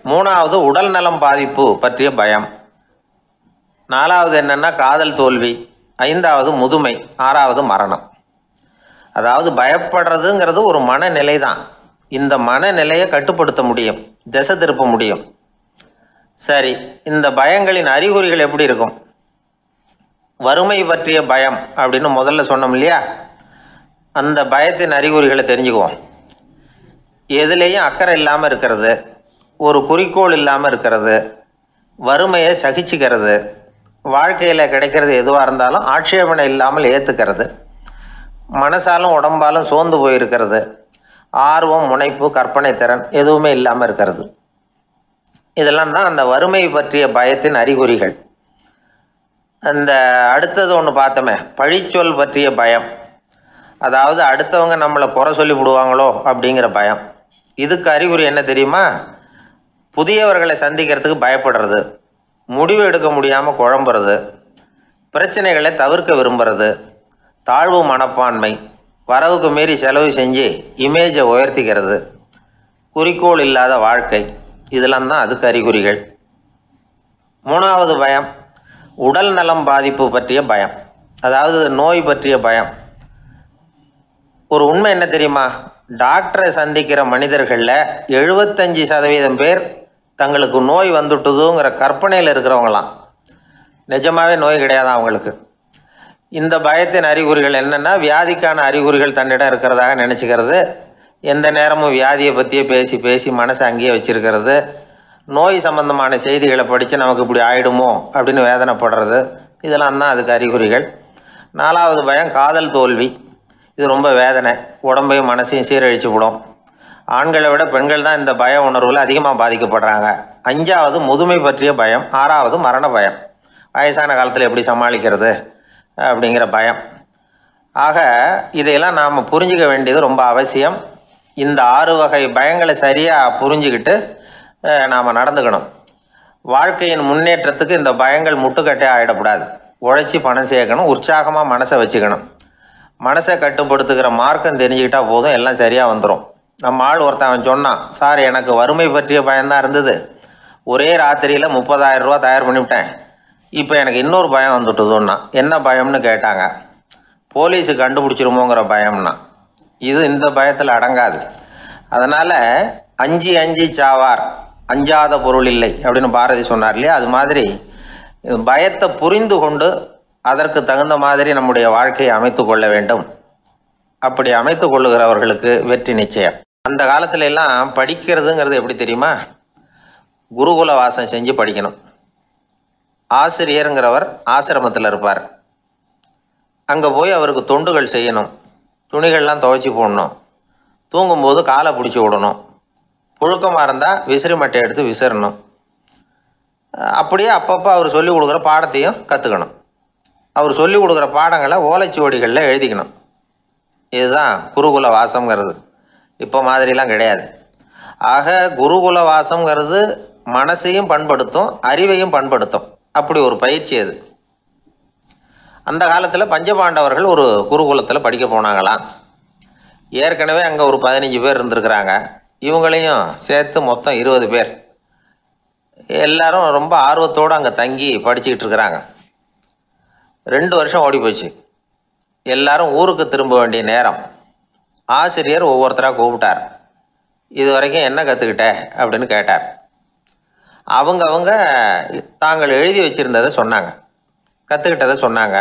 3வது உடல் நலம் பாதிப்பு பற்றிய பயம், 4வது என்னன்னா காதல் தோல்வி, 5வது முதுமை, 6வது மரணம். அதாவது பயப்படுறதுங்கிறது ஒரு மனநிலை தான். இந்த மனநிலையை கட்டுப்படுத்த முடியும், திசை திருப்ப முடியும். சரி, இந்த பயங்களின் அறிகுறிகள் எப்படி இருக்கும்? வறுமை பற்றிய பயம் அப்படின்னு முதல்ல சொன்னோம் இல்லையா, அந்த பயத்தின் அறிகுறிகளை தெரிஞ்சுக்குவோம். எதுலேயும் அக்கறை இல்லாமல் இருக்கிறது, ஒரு குறிக்கோள் இல்லாமல் இருக்கிறது, வறுமையை சகிச்சுக்கிறது, வாழ்க்கையில் கிடைக்கிறது எதுவாக இருந்தாலும் ஆட்சேபனை இல்லாமல் ஏற்றுக்கிறது, மனசாலும் உடம்பாலும் சோர்ந்து போயிருக்கிறது, ஆர்வம், முனைப்பு, கற்பனை திறன் எதுவுமே இல்லாமல் இருக்கிறது. இதெல்லாம் தான் அந்த வறுமை பற்றிய பயத்தின் அறிகுறிகள். அந்த அடுத்தது ஒன்று பார்த்தோமே, பழிச்சொல் பற்றிய பயம். அதாவது அடுத்தவங்க நம்மளை குறை சொல்லி விடுவாங்களோ அப்படிங்கிற பயம். இதுக்கு அறிகுறி என்ன தெரியுமா? புதியவர்களை சந்திக்கிறதுக்கு பயப்படுறது, முடிவு எடுக்க முடியாமல் குழம்புறது, பிரச்சனைகளை தவிர்க்க விரும்புறது, தாழ்வு மனப்பான்மை, வரவுக்கு மீறி செலவு செஞ்சு இமேஜை உயர்த்திக்கிறது, குறிக்கோள் இல்லாத வாழ்க்கை, இதெல்லாம் தான் அதுக்கு அறிகுறிகள். 3வது பயம் உடல் நலம் பாதிப்பு பற்றிய பயம், அதாவது நோய் பற்றிய பயம். ஒரு உண்மை என்ன தெரியுமா? டாக்டரை சந்திக்கிற மனிதர்களில் 75% பேர் தங்களுக்கு நோய் வந்துட்டுதுங்கிற கற்பனையில் இருக்கிறவங்களாம். நிஜமாவே நோய் கிடையாது அவங்களுக்கு. இந்த பயத்தின் அறிகுறிகள் என்னென்னா, வியாதிக்கான அறிகுறிகள் தன்னிடம் இருக்கிறதாக நினச்சிக்கிறது, எந்த நேரமும் வியாதியை பற்றியே பேசி பேசி மனசை அங்கேயே வச்சிருக்கிறது, நோய் சம்பந்தமான செய்திகளை படித்து நமக்கு இப்படி ஆயிடுமோ அப்படின்னு வேதனைப்படுறது, இதெல்லாம் தான் அதுக்கு அறிகுறிகள். 4வது பயம் காதல் தோல்வி. இது ரொம்ப வேதனை, உடம்பையும் மனசையும் சீரழிச்சு விடும். ஆண்களை விட பெண்கள் தான் இந்த பய உணர்வில் அதிகமாக பாதிக்கப்படுறாங்க. 5வது முதுமை பற்றிய பயம். 6வது மரண பயம், வயசான காலத்தில் எப்படி சமாளிக்கிறது அப்படிங்கிற பயம். ஆக இதையெல்லாம் நாம் புரிஞ்சிக்க வேண்டியது ரொம்ப அவசியம். இந்த 6 வகை பயங்களை சரியாக புரிஞ்சுக்கிட்டு நாம் நடந்துக்கணும். வாழ்க்கையின் முன்னேற்றத்துக்கு இந்த பயங்கள் முட்டுக்கட்டே ஆகிடக்கூடாது. உழைச்சி பணம் சேர்க்கணும், உற்சாகமாக மனசை வச்சுக்கணும். மனசை கட்டுப்படுத்துகிற மார்க்கம் தெரிஞ்சுக்கிட்டா போதும், எல்லாம் சரியாக வந்துடும். நம்ம ஆள் ஒருத்தன் சொன்னான், சார் எனக்கு வறுமை பற்றிய பயம்தான் இருந்தது, ஒரே ராத்திரியில் 30,000 ரூபா தயார் பண்ணிவிட்டேன், இப்போ எனக்கு இன்னொரு பயம் வந்துட்டுதுன்னா. என்ன பயம்னு கேட்டாங்க. போலீஸு கண்டுபிடிச்சிருமோங்கிற பயம்னா. இது இந்த பயத்தில் அடங்காது. அதனால் அஞ்சி அஞ்சி சாவார், அஞ்சாத பொருள் இல்லை அப்படின்னு பாரதி சொன்னார் இல்லையா, அது மாதிரி பயத்தை புரிந்து கொண்டு அதற்கு தகுந்த மாதிரி நம்முடைய வாழ்க்கையை அமைத்து கொள்ள வேண்டும். அப்படி அமைத்து கொள்ளுகிறவர்களுக்கு வெற்றி நிச்சயம். அந்த காலத்துல எல்லாம் படிக்கிறதுங்கிறது எப்படி தெரியுமா? குருகுல வாசம் செஞ்சு படிக்கணும். ஆசிரியருங்கிறவர் ஆசிரமத்தில் இருப்பார். அங்கே போய் அவருக்கு தொண்டுகள் செய்யணும், துணிகள்லாம் துவைச்சி போடணும், தூங்கும்போது காலை பிடிச்சி விடணும், புழுக்கமாக இருந்தால் விசிறி மட்டை எடுத்து விசிறணும். அப்படியே அப்பப்போ அவர் சொல்லிக் கொடுக்குற பாடத்தையும் கற்றுக்கணும். அவர் சொல்லிக் கொடுக்குற பாடங்களை ஓலைச்சுவடிகளில் எழுதிக்கணும். இதுதான் குருகுல வாசம்ங்கிறது. இப்போ மாதிரிலாம் கிடையாது. ஆக குருகுல வாசம்ங்கிறது மனசையும் பண்படுத்தும், அறிவையும் பண்படுத்தும். அப்படி ஒரு பயிற்சி அது. அந்த காலத்தில் பஞ்சபாண்டவர்கள் ஒரு குருகுலத்தில் படிக்க போனாங்களாம். ஏற்கனவே அங்கே ஒரு 15 பேர் இருந்திருக்கிறாங்க. இவங்களையும் சேர்த்து மொத்தம் 20 பேர். எல்லாரும் ரொம்ப ஆர்வத்தோடு அங்கே தங்கி படிச்சுக்கிட்டு இருக்கிறாங்க. 2 வருஷம் ஓடி போச்சு. எல்லாரும் ஊருக்கு திரும்ப வேண்டிய நேரம். ஆசிரியர் ஒவ்வொருத்தராக கூப்பிட்டார். இது வரைக்கும் என்ன கற்றுக்கிட்ட அப்படின்னு கேட்டார். அவங்க தாங்கள் எழுதி வச்சுருந்ததை சொன்னாங்க, கற்றுக்கிட்டதை சொன்னாங்க.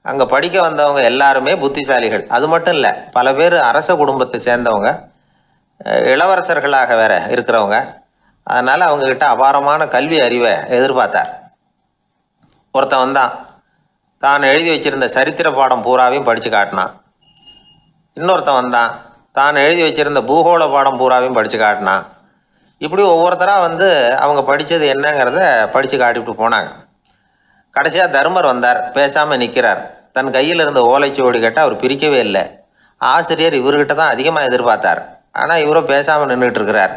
அங்கே படிக்க வந்தவங்க எல்லாருமே புத்திசாலிகள். அது மட்டும் இல்லை, பல பேர் அரச குடும்பத்தை சேர்ந்தவங்க, இளவரசர்களாக வேற இருக்கிறவங்க. அதனால் அவங்கக்கிட்ட அபாரமான கல்வி அறிவை எதிர்பார்த்தார். ஒருத்தன் வந்தான், தான் எழுதி வச்சிருந்த சரித்திர பாடம் பூராவையும் படித்து காட்டினான். இன்னொருத்தன் வந்தான், தான் எழுதி வச்சிருந்த பூகோள பாடம் பூராவையும் படித்து காட்டினான். இப்படி ஒவ்வொருத்தராக அவங்க படித்தது என்னங்கிறத படித்து காட்டிவிட்டு போனாங்க. கடைசியாக தர்மர் வந்தார், பேசாமல் நிற்கிறார். தன் கையில் இருந்த ஓலைச்சுவடி கேட்டால் அவர் பிரிக்கவே இல்லை. ஆசிரியர் இவர்கிட்ட தான் அதிகமாக எதிர்பார்த்தார். ஆனால் இவரும் பேசாமல் நின்றுட்டு இருக்கிறார்.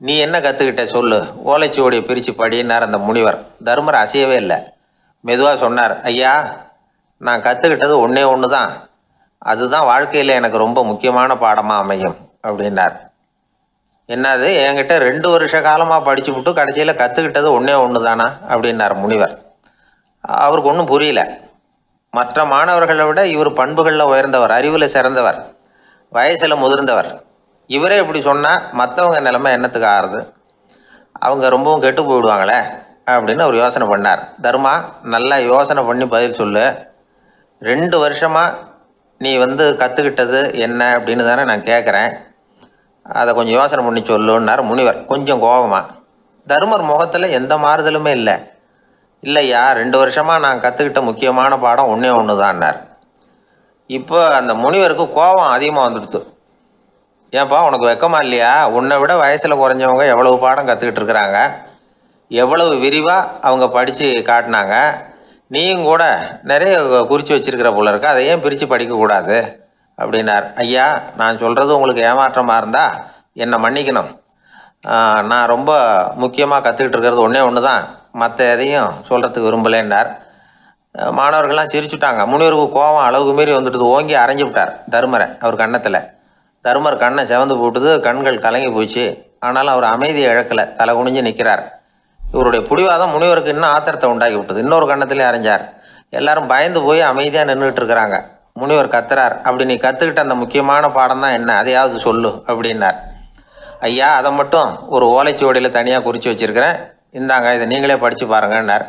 நீ என்ன கற்றுக்கிட்ட சொல்லு, ஓலைச்சுவடியை பிரித்து படினார் அந்த முனிவர். தருமர் அசையவே இல்லை. மெதுவாக சொன்னார், ஐயா, நான் கற்றுக்கிட்டது ஒன்றே ஒன்று தான். அதுதான் வாழ்க்கையில் எனக்கு ரொம்ப முக்கியமான பாடமாக அமையும் அப்படின்னார். என்னது, என்கிட்ட 2 வருஷ காலமாக படிச்சு விட்டு கடைசியில் கற்றுக்கிட்டது ஒன்றே ஒன்று தானா அப்படின்னார் முனிவர். அவருக்கு ஒன்றும் புரியல. மற்ற மாணவர்களை விட இவர் பண்புகளில் உயர்ந்தவர், அறிவில் சிறந்தவர், வயசில் முதிர்ந்தவர். இவரே இப்படி சொன்னால் மற்றவங்க நிலைமை என்னத்துக்கு ஆறுது? அவங்க ரொம்பவும் கெட்டு போயிடுவாங்களே அப்படின்னு அவர் யோசனை பண்ணார். தர்மா, நல்லா யோசனை பண்ணி பதில் சொல்லு. 2 வருஷமாக நீ கற்றுக்கிட்டது என்ன அப்படின்னு தானே நான் கேட்குறேன். அதை கொஞ்சம் யோசனை பண்ணி சொல்லுன்னார் முனிவர் கொஞ்சம் கோபமாக. தருமர் முகத்தில் எந்த மாறுதலுமே இல்லை. இல்லையா, 2 வருஷமாக நான் கற்றுக்கிட்ட முக்கியமான பாடம் ஒன்றே ஒன்று தான்னார். இப்போ அந்த முனிவருக்கு கோபம் அதிகமாக வந்துடுச்சு. ஏன்பா, உனக்கு வெக்கமா இல்லையா? உன்னை விட வயசில் குறைஞ்சவங்க எவ்வளவு பாடம் கற்றுக்கிட்டு இருக்கிறாங்க, எவ்வளவு விரிவாக அவங்க படித்து காட்டினாங்க. நீயும் கூட நிறைய குறித்து வச்சிருக்கிற போல இருக்கு, அதை ஏன் பிரித்து படிக்கக்கூடாது அப்படின்னார். ஐயா, நான் சொல்கிறது உங்களுக்கு ஏமாற்றமாக இருந்தால் என்னை மன்னிக்கணும். நான் ரொம்ப முக்கியமாக கற்றுக்கிட்டு இருக்கிறது ஒன்றே ஒன்று தான், மற்ற எதையும் சொல்கிறதுக்கு விரும்பலைன்னார். மாணவர்கள்லாம் சிரிச்சுட்டாங்க. முனிவருக்கு கோபம் அளவுக்கு மீறி வந்துட்டு ஓங்கி அரைஞ்சு விட்டார் தருமரை அவர் கன்னத்தில். தருமர் கண்ணை செவந்து போட்டுது, கண்கள் கலங்கி போச்சு. ஆனாலும் அவர் அமைதியை இழக்கலை, தலை குனிஞ்சு நிற்கிறார். இவருடைய புடிவாதம் முனிவருக்கு இன்னும் ஆத்திரத்தை உண்டாக்கி விட்டது. இன்னொரு கன்னத்திலே அரைஞ்சார். எல்லாரும் பயந்து போய் அமைதியாக நின்றுட்டு இருக்கிறாங்க. முனிவர் கத்துறார், அப்படி நீ கற்றுக்கிட்ட அந்த முக்கியமான பாடம் தான் என்ன, அதையாவது சொல்லு அப்படின்னார். ஐயா, அதை மட்டும் ஒரு ஓலைச்சுவடியில் தனியாக குறித்து வச்சிருக்கிறேன், இந்தாங்க, இதை நீங்களே படித்து பாருங்கன்னார்.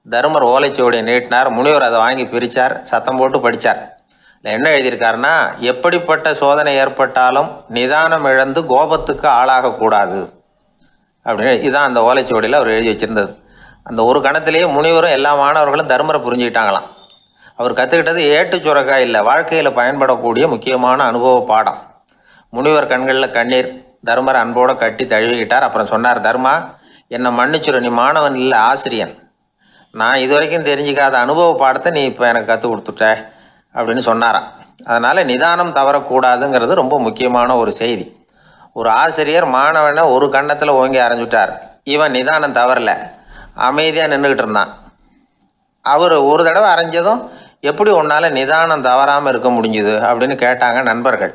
தருமர் ஓலைச்சுவடியை நீட்டினார். முனிவர் அதை வாங்கி பிரித்தார், சத்தம் போட்டு படித்தார். என்ன எழுதியிருக்காருன்னா, எப்படிப்பட்ட சோதனை ஏற்பட்டாலும் நிதானம் இழந்து கோபத்துக்கு ஆளாகக்கூடாது அப்படின்னு. இதுதான் அந்த ஓலைச்சுவடியில் அவர் எழுதி வச்சிருந்தது. அந்த ஒரு கணத்திலேயே முனிவரும் எல்லா மாணவர்களும் தருமரை புரிஞ்சுக்கிட்டாங்களாம். அவர் கற்றுக்கிட்டது ஏட்டு சுரக்காய் இல்லை, வாழ்க்கையில் பயன்படக்கூடிய முக்கியமான அனுபவ பாடம். முனிவர் கண்களில் கண்ணீர். தருமரை அன்போடு கட்டி தழுவிக்கிட்டார். அப்புறம் சொன்னார், தர்மா, என்னை மன்னிச்சுரு, நீ மாணவன் இல்லை, ஆசிரியன். நான் இது வரைக்கும் தெரிஞ்சிக்காத அனுபவ பாடத்தை நீ இப்போ எனக்கு கற்றுக் கொடுத்துட்ட அப்படின்னு சொன்னாராம். அதனால் நிதானம் தவறக்கூடாதுங்கிறது ரொம்ப முக்கியமான ஒரு செய்தி. ஒரு ஆசிரியர் மாணவனை ஒரு கன்னத்தில் ஓங்கி அரைஞ்சுட்டார். இவன் நிதானம் தவறல, அமைதியாக நின்றுக்கிட்டு இருந்தான். அவர் ஒரு தடவை அரைஞ்சதும் எப்படி உன்னால் நிதானம் தவறாமல் இருக்க முடிஞ்சுது அப்படின்னு கேட்டாங்க நண்பர்கள்.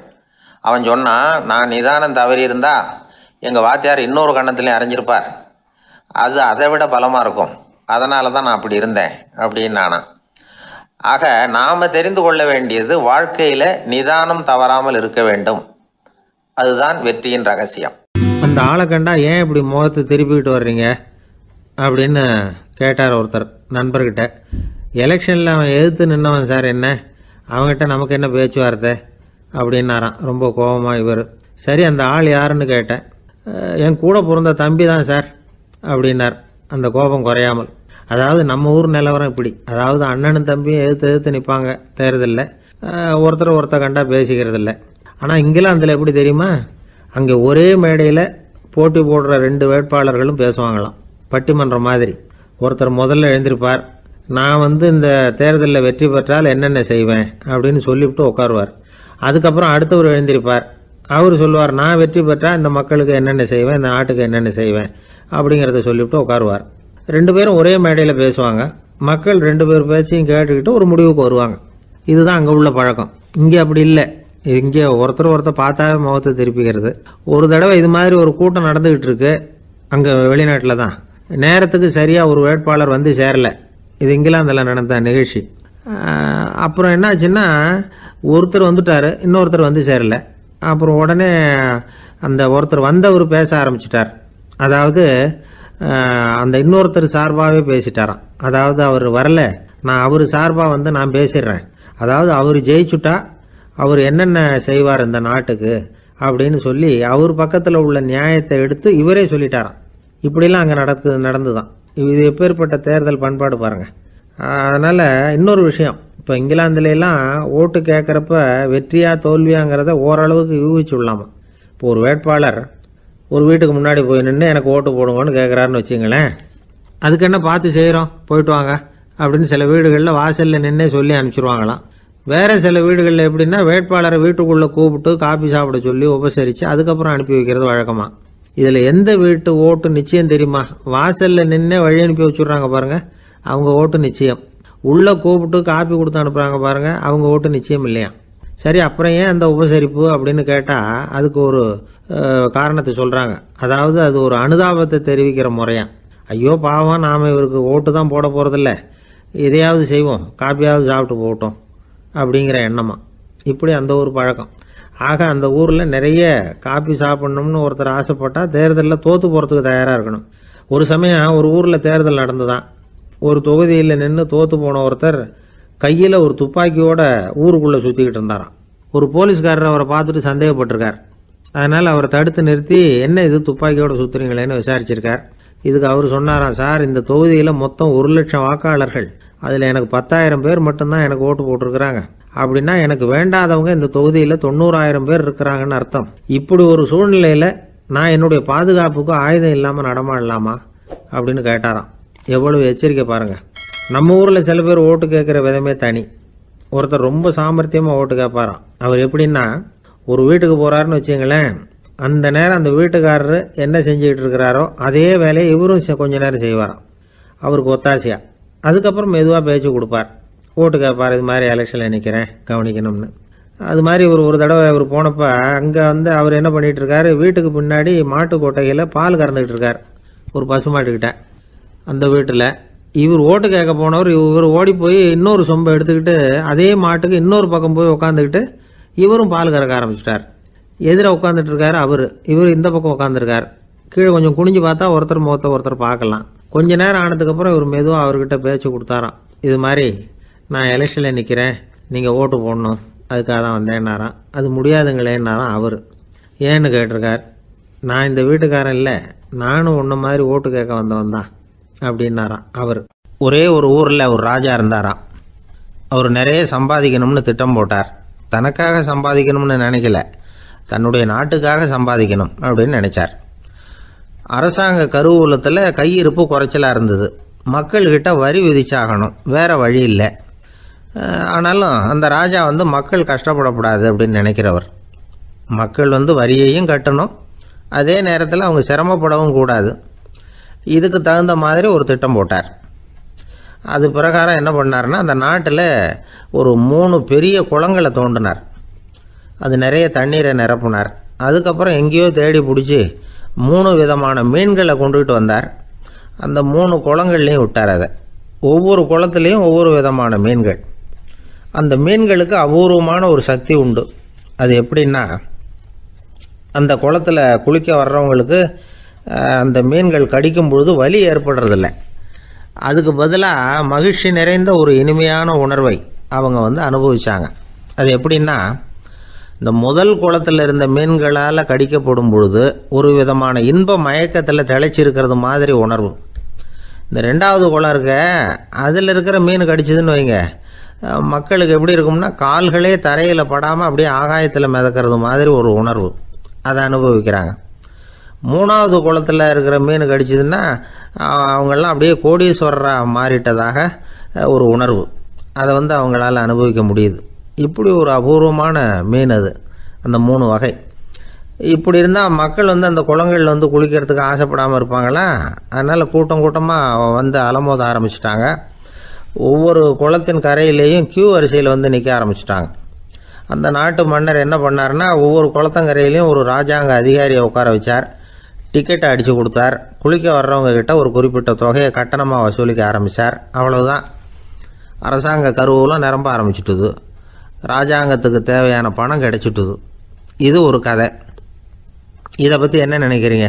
அவன் சொன்னான், நான் நிதானம் தவறி இருந்தா எங்கள் வாத்தியார் இன்னொரு கன்னத்துலேயும் அரைஞ்சிருப்பார், அது அதை விட பலமாக இருக்கும், அதனால தான் நான் அப்படி இருந்தேன் அப்படின்னு நானா. ஆக நாம் தெரிந்து கொள்ள வேண்டியது, வாழ்க்கையில் நிதானம் தவறாமல் இருக்க வேண்டும். அதுதான் வெற்றியின் ரகசியம். அந்த ஆளை கண்டா ஏன் இப்படி முகத்தை திருப்பிக்கிட்டு வர்றீங்க அப்படின்னு கேட்டார் ஒருத்தர் நண்பர்கிட்ட. எலெக்ஷனில் அவன் எதிர்த்து நின்னவன் சார், என்ன அவங்ககிட்ட நமக்கு என்ன பேச்சுவார்த்தை அப்படின்னாரான் ரொம்ப கோபமாக இவர். சரி, அந்த ஆள் யாருன்னு கேட்டேன். என் கூட பிறந்த தம்பி தான் சார் அப்படின்னார் அந்த கோபம் குறையாமல். அதாவது நம்ம ஊர் நிலவரம் இப்படி, அதாவது அண்ணனும் தம்பியும் எதிர்த்து நிற்பாங்க தேர்தலில், ஒருத்தர் கண்டா பேசிக்கிறது இல்லை. ஆனால் இங்கிலாந்தில் எப்படி தெரியுமா, அங்கே ஒரே மேடையில் போட்டி போடுற 2 வேட்பாளர்களும் பேசுவாங்களாம், பட்டிமன்றம் மாதிரி. ஒருத்தர் முதல்ல எழுந்திருப்பார், நான் இந்த தேர்தலில் வெற்றி பெற்றால் என்னென்ன செய்வேன் அப்படின்னு சொல்லிவிட்டு உட்காருவார். அதுக்கப்புறம் அடுத்தவர் எழுந்திருப்பார், அவர் சொல்லுவார், நான் வெற்றி பெற்றால் இந்த மக்களுக்கு என்னென்ன செய்வேன், இந்த நாட்டுக்கு என்னென்ன செய்வேன் அப்படிங்கிறத சொல்லிவிட்டு உட்காருவார். 2 பேரும் ஒரே மேடையில் பேசுவாங்க. மக்கள் 2 பேர் பேச்சையும் கேட்டுக்கிட்டு ஒரு முடிவுக்கு வருவாங்க. இதுதான் அங்கே உள்ள பழக்கம். இங்கே அப்படி இல்லை. இங்கே ஒருத்தர் பார்த்தாவே முகத்தை திருப்பிக்கிறது. ஒரு தடவை இது மாதிரி ஒரு கூட்டம் நடந்துகிட்டு இருக்கு அங்கே வெளிநாட்டில் தான். நேரத்துக்கு சரியாக ஒரு வேட்பாளர் வந்து சேரலை. இது இங்கிலாந்தில் நடந்த நிகழ்ச்சி. அப்புறம் என்னாச்சுன்னா, ஒருத்தர் வந்துட்டார், இன்னொருத்தர் வந்து சேரலை. அப்புறம் உடனே அந்த ஒருத்தர் வந்தவர் பேச ஆரம்பிச்சிட்டார். அதாவது அந்த இன்னொருத்தர் சார்பாகவே பேசிட்டாராம். அதாவது அவர் வரல, நான் அவர் சார்பாக நான் பேசிடுறேன், அதாவது அவர் ஜெயிச்சுட்டா அவர் என்னென்ன செய்வார் இந்த நாட்டுக்கு அப்படின்னு சொல்லி அவர் பக்கத்தில் உள்ள நியாயத்தை எடுத்து இவரே சொல்லிட்டாராம். இப்படிலாம் அங்கே நடந்துதான். இது எப்பேற்பட்ட தேர்தல் பண்பாடு பாருங்க. அதனால இன்னொரு விஷயம், இப்போ இங்கிலாந்துலாம் ஓட்டு கேட்குறப்ப வெற்றியா தோல்வியாங்கிறத ஓரளவுக்கு யூகிச்சுடலாமா. இப்போ ஒரு வேட்பாளர் ஒரு வீட்டுக்கு முன்னாடி போய் நின்று எனக்கு ஓட்டு போடுங்கன்னு கேட்குறாருன்னு வச்சுங்களேன், அதுக்கு என்ன பார்த்து செய்கிறோம், போயிட்டு வாங்க அப்படின்னு சில வீடுகளில் வாசலில் நின்னே சொல்லி அனுப்பிச்சிருவாங்களாம். வேற சில வீடுகளில் எப்படின்னா வேட்பாளரை வீட்டுக்குள்ளே கூப்பிட்டு காபி சாப்பிட சொல்லி உபசரித்து அதுக்கப்புறம் அனுப்பி வைக்கிறது வழக்கமாக. இதில் எந்த வீட்டு ஓட்டு நிச்சயம் தெரியுமா? வாசலில் நின்று வழி அனுப்பி வச்சுடுறாங்க பாருங்க, அவங்க ஓட்டு நிச்சயம். உள்ளே கூப்பிட்டு காப்பி கொடுத்து அனுப்புகிறாங்க பாருங்க, அவங்க ஓட்டு நிச்சயம் இல்லையா? சரி, அப்புறம் ஏன் அந்த உபசரிப்பு அப்படின்னு கேட்டால் அதுக்கு ஒரு காரணத்தை சொல்கிறாங்க. அதாவது அது ஒரு அனுதாபத்தை தெரிவிக்கிற முறையாம். ஐயோ பாவம், நாம் இவருக்கு ஓட்டு தான் போட போகிறதில்ல, எதையாவது செய்வோம், காப்பியாவது சாப்பிட்டு போட்டோம் அப்படிங்கிற எண்ணமா. இப்படி அந்த ஒரு பழக்கம். ஆக அந்த ஊரில் நிறைய காப்பி சாப்பிட்ணும்னு ஒருத்தர் ஆசைப்பட்டால் தேர்தலில் தோற்று போகிறதுக்கு தயாராக இருக்கணும். ஒரு சமயம் ஒரு ஊரில் தேர்தல் நடந்துதான். ஒரு தொகுதியில் நின்று தோற்று போன ஒருத்தர் கையில் ஒரு துப்பாக்கியோட ஊருக்குள்ளே சுற்றிக்கிட்டு இருந்தாராம். ஒரு போலீஸ்காரர் அவரை பார்த்துட்டு சந்தேகப்பட்டிருக்கார். அதனால் அவரை தடுத்து நிறுத்தி, என்ன இது துப்பாக்கியோட சுற்றுறீங்களேன்னு விசாரிச்சிருக்கார். இதுக்கு அவர் சொன்னாராம், சார், இந்த தொகுதியில் மொத்தம் 1,00,000 வாக்காளர்கள், அதில் எனக்கு 10,000 பேர் மட்டும்தான் எனக்கு ஓட்டு போட்டிருக்கிறாங்க. அப்படின்னா எனக்கு வேண்டாதவங்க இந்த தொகுதியில் 90,000 பேர் இருக்கிறாங்கன்னு அர்த்தம். இப்படி ஒரு சூழ்நிலையில் நான் என்னுடைய பாதுகாப்புக்கு ஆயுதம் இல்லாமல் நடமாடலாமா அப்படின்னு கேட்டாராம். எவ்வளவு எச்சரிக்கை பாருங்க. நம்ம ஊரில் சில பேர் ஓட்டு கேட்குற விதமே தனி. ஒருத்தர் ரொம்ப சாமர்த்தியமாக ஓட்டு கேட்பாராம். அவர் எப்படின்னா, ஒரு வீட்டுக்கு போகிறாருன்னு வச்சுங்களேன், அந்த நேரம் அந்த வீட்டுக்காரரு என்ன செஞ்சுக்கிட்டு இருக்கிறாரோ அதே வேலையை இவரும் கொஞ்ச நேரம் செய்வாராம், அவருக்கு ஒத்தாசையா. அதுக்கப்புறம் மெதுவாக பேச்சு கொடுப்பார், ஓட்டு கேட்பார், இது மாதிரி எலெக்ஷனில் நிற்கிறேன் கவனிக்கணும்னு. அது மாதிரி ஒரு தடவை அவர் போனப்போ அங்கே அவர் என்ன பண்ணிகிட்டு இருக்காரு, வீட்டுக்கு பின்னாடி மாட்டு கொட்டையில் பால் கறந்துக்கிட்டு இருக்கார் ஒரு பசுமாட்டுக்கிட்ட. அந்த வீட்டில் இவர் ஓட்டு கேட்க போனவர் இவர் ஓடி போய் இன்னொரு சொம்பை எடுத்துக்கிட்டு அதே மாட்டுக்கு இன்னொரு பக்கம் போய் உட்காந்துக்கிட்டு இவரும் பால் கறக்க ஆரம்பிச்சிட்டார். எதிர உட்காந்துட்டு இருக்காரு இவர் இந்த பக்கம் உட்காந்துருக்கார். கீழே கொஞ்சம் குனிஞ்சு பார்த்தா ஒருத்தர் முகத்தை ஒருத்தர் பார்க்கலாம். கொஞ்ச நேரம் ஆனதுக்கப்புறம் இவர் மெதுவாக அவர்கிட்ட பேச்சு கொடுத்தாராம். இது மாதிரி நான் எலெக்ஷனில் நிற்கிறேன், நீங்கள் ஓட்டு போடணும், அதுக்காக தான் வந்தேன்னாராம். அது முடியாதுங்களேன்னாராம் அவர். ஏன்னு கேட்டிருக்கார். நான் இந்த வீட்டுக்காரன் இல்லை, நானும் உன்ன மாதிரி ஓட்டு கேட்க வந்தவன் தான் அப்படின்னாராம் அவர். ஒரே ஒரு ஊரில் ஒரு ராஜா இருந்தாராம். அவர் நிறைய சம்பாதிக்கணும்னு திட்டம் போட்டார். தனக்காக சம்பாதிக்கணும்னு நினைக்கல, தன்னுடைய நாட்டுக்காக சம்பாதிக்கணும் அப்படின்னு நினைச்சார். அரசாங்க கருவூலத்தில் கையிருப்பு குறைச்சலாக இருந்தது. மக்கள்கிட்ட வரி விதிச்சாகணும், வேற வழி இல்லை. ஆனாலும் அந்த ராஜா மக்கள் கஷ்டப்படக்கூடாது அப்படின்னு நினைக்கிறவர். மக்கள் வரியையும் கட்டணும், அதே நேரத்தில் அவங்க சிரமப்படவும் கூடாது. இதுக்கு தகுந்த மாதிரி ஒரு திட்டம் போட்டார். அது பிரகாரம் என்ன பண்ணார்னா, அந்த நாட்டில் ஒரு 3 பெரிய குளங்களை தோண்டினார். அது நிறைய தண்ணீரை நிரப்புனார். அதுக்கப்புறம் எங்கேயோ தேடி பிடிச்சி 3 விதமான மீன்களை கொண்டுகிட்டு வந்தார். அந்த 3 குளங்கள்லையும் விட்டார். அதை ஒவ்வொரு குளத்துலேயும் ஒவ்வொரு விதமான மீன்கள். அந்த மீன்களுக்கு அபூர்வமான ஒரு சக்தி உண்டு. அது எப்படின்னா, அந்த குளத்தில் குளிக்க வர்றவங்களுக்கு அந்த மீன்கள் கடிக்கும் பொழுது வலி ஏற்படுறதில்ல. அதுக்கு பதிலாக மகிழ்ச்சி நிறைந்த ஒரு இனிமையான உணர்வை அவங்க அனுபவிச்சாங்க. அது எப்படின்னா, இந்த முதல் குளத்தில் இருந்த மீன்களால் கடிக்கப்படும் பொழுது ஒரு விதமான இன்ப மயக்கத்தில் திளைச்சிருக்கிறது மாதிரி உணர்வு. இந்த 2வது குளம் இருக்க, அதில் இருக்கிற மீன் கடிச்சதுன்னு வைங்க, மக்களுக்கு எப்படி இருக்கும்னா, கால்களே தரையில் படாமல் அப்படியே ஆகாயத்தில் மிதக்கிறது மாதிரி ஒரு உணர்வு. அதை அனுபவிக்கிறாங்க. 3வது குளத்தில் இருக்கிற மீன் கடிச்சதுன்னா அவங்கெல்லாம் அப்படியே கோடீஸ்வரராக மாறிட்டதாக ஒரு உணர்வு. அதை அவங்களால அனுபவிக்க முடியுது. இப்படி ஒரு அபூர்வமான மீன் அது, அந்த 3 வகை. இப்படி இருந்தால் மக்கள் அந்த குளங்கள் குளிக்கிறதுக்கு ஆசைப்படாமல் இருப்பாங்களா? அதனால் கூட்டம் கூட்டமாக அலமோத ஆரம்பிச்சிட்டாங்க. ஒவ்வொரு குளத்தின் கரையிலேயும் கியூ வரிசையில் நிற்க ஆரம்பிச்சிட்டாங்க. அந்த நாட்டு மன்னர் என்ன பண்ணார்னா, ஒவ்வொரு குளத்தங்கரையிலையும் ஒரு ராஜாங்க அதிகாரியை உட்கார வச்சார். டிக்கெட்டை அடித்து கொடுத்தார். குளிக்க வர்றவங்க கிட்ட ஒரு குறிப்பிட்ட தொகையை கட்டணமாக வசூலிக்க ஆரம்பித்தார். அவ்வளவுதான். அரசாங்க கருவூலம் நிரம்ப ஆரம்பிச்சுட்டுது. ராஜாங்கத்துக்கு தேவையான பணம் கிடைச்சிட்டுது. இது ஒரு கதை. இதை பற்றி என்ன நினைக்கிறீங்க?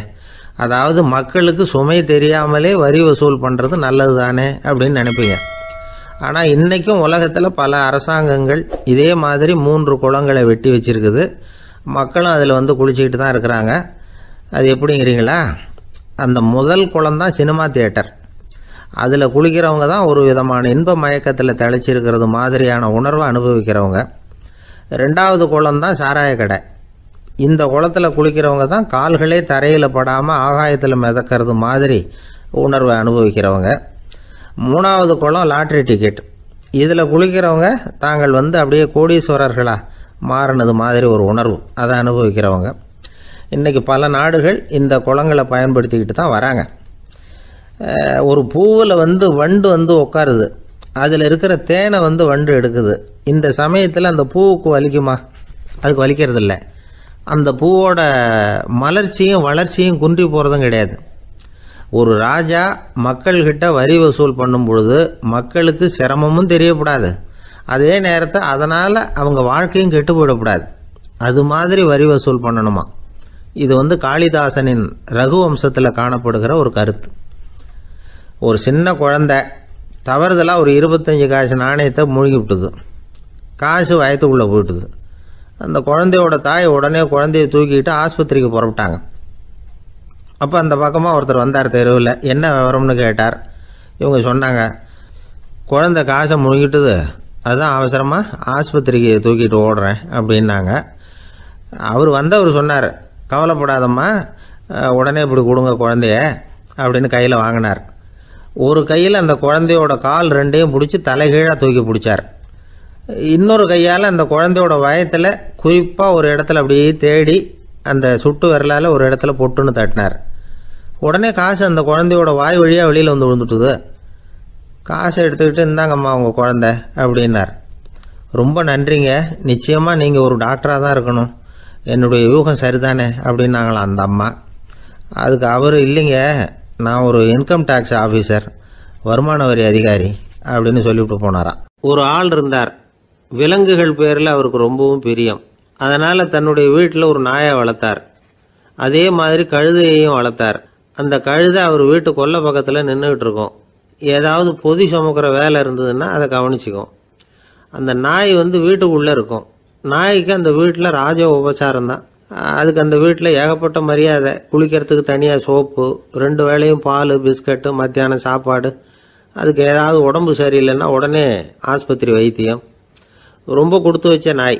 அதாவது மக்களுக்கு சுமை தெரியாமலே வரி வசூல் பண்ணுறது நல்லது தானே அப்படின்னு நினைப்பீங்க. ஆனால் இன்றைக்கும் உலகத்தில் பல அரசாங்கங்கள் இதே மாதிரி 3 குளங்களை வெட்டி வச்சிருக்குது. மக்களும் அதில் குளிச்சுக்கிட்டு தான் இருக்கிறாங்க. அது எப்படிங்கிறீங்களா? அந்த முதல் குளம் தான் சினிமா தியேட்டர். அதில் குளிக்கிறவங்க தான் ஒரு விதமான இன்ப மயக்கத்தில் திளைச்சிருக்கிறது மாதிரியான உணர்வை அனுபவிக்கிறவங்க. 2வது குளம் தான் சாராய கடை. இந்த குளத்தில் குளிக்கிறவங்க தான் கால்களே தரையில் படாமல் ஆகாயத்தில் மிதக்கிறது மாதிரி உணர்வை அனுபவிக்கிறவங்க. 3வது குளம் லாட்ரி டிக்கெட். இதில் குளிக்கிறவங்க தாங்கள் அப்படியே கோடீஸ்வரர்களாக மாறினது மாதிரி ஒரு உணர்வு, அதை அனுபவிக்கிறவங்க. இன்றைக்கி பல நாடுகள் இந்த குளங்களை பயன்படுத்திக்கிட்டு தான் வராங்க. ஒரு பூவில் வண்டு உட்காருது, அதில் இருக்கிற தேனை வண்டு எடுக்குது. இந்த சமயத்தில் அந்த பூவுக்கு வலிக்குமா? அதுக்கு வலிக்கிறது இல்லை. அந்த பூவோட மலர்ச்சியும் வளர்ச்சியும் குன்றி போகிறதும் கிடையாது. ஒரு ராஜா மக்கள்கிட்ட வரி வசூல் பண்ணும் பொழுது மக்களுக்கு சிரமமும் தெரியக்கூடாது, அதே நேரத்தை அதனால் அவங்க வாழ்க்கையும் கெட்டு போயிடக்கூடாது. அது மாதிரி வரி வசூல் பண்ணணுமா. இது காளிதாசனின் ரகுவம்சத்தில் காணப்படுகிற ஒரு கருத்து. ஒரு சின்ன குழந்தை தவறுதலாக ஒரு 25 காசு நாணயத்தை மூழ்கி விட்டுது. காசு வயத்துக்குள்ளே போயிட்டுது. அந்த குழந்தையோட தாய் உடனே குழந்தைய தூக்கிட்டு ஆஸ்பத்திரிக்கு புறப்பட்டாங்க. அப்போ அந்த பக்கமாக ஒருத்தர் வந்தார் தெருவில். என்ன விவரம்னு கேட்டார். இவங்க சொன்னாங்க, குழந்தை காசை முழுங்கிட்டுது, அதுதான் அவசரமாக ஆஸ்பத்திரிக்கு தூக்கிட்டு ஓடுறேன் அப்படின்னாங்க. அவர் வந்தவர் சொன்னார், கவலைப்படாதம்மா, உடனே இப்படி கொடுங்க குழந்தைய அப்படின்னு கையில் வாங்கினார். ஒரு கையில் அந்த குழந்தையோட கால் ரெண்டையும் பிடிச்சி தலைகீழாக தூக்கி பிடிச்சார். இன்னொரு கையால் அந்த குழந்தையோட வயத்தில் குறிப்பாக ஒரு இடத்துல அப்படியே தேடி அந்த சுட்டு விரலால் ஒரு இடத்துல பொட்டுன்னு தட்டினார். உடனே காசு அந்த குழந்தையோட வாய் வழியாக வெளியில் விழுந்துட்டுது. காசை எடுத்துக்கிட்டு இருந்தாங்கம்மா உங்கள் குழந்தை அப்படின்னார். ரொம்ப நன்றிங்க, நிச்சயமாக நீங்கள் ஒரு டாக்டராக தான் இருக்கணும், என்னுடைய யூகம் சரிதானே அப்படின்னாங்களாம் அந்த அம்மா. அதுக்கு அவர், இல்லைங்க, நான் ஒரு இன்கம் டேக்ஸ் ஆஃபீஸர், வருமான வரி அதிகாரி அப்படின்னு சொல்லிவிட்டு போனாராம். ஒரு ஆள் இருந்தார், விலங்குகள் பேரில் அவருக்கு ரொம்பவும் பிரியம். அதனால் தன்னுடைய வீட்டில் ஒரு நாயை வளர்த்தார். அதே மாதிரி கழுதையையும் வளர்த்தார். அந்த கழுதை அவர் வீட்டு கொல்லை பக்கத்தில் நின்றுக்கிட்டு இருக்கும். ஏதாவது பொதி சுமக்கிற வேலை இருந்ததுன்னா அதை கவனிச்சிக்கும். அந்த நாய் வீட்டுக்குள்ளே இருக்கும். நாய்க்கு அந்த வீட்டில் ராஜ உபசாரம் தான். அதுக்கு அந்த வீட்டில் ஏகப்பட்ட மரியாதை. குளிக்கிறதுக்கு தனியாக சோப்பு, 2 வேளையும் பால், பிஸ்கட்டு, மத்தியானம் சாப்பாடு. அதுக்கு ஏதாவது உடம்பு சரியில்லைன்னா உடனே ஆஸ்பத்திரி வைத்தியம். ரொம்ப கொடுத்து வச்ச நாய்.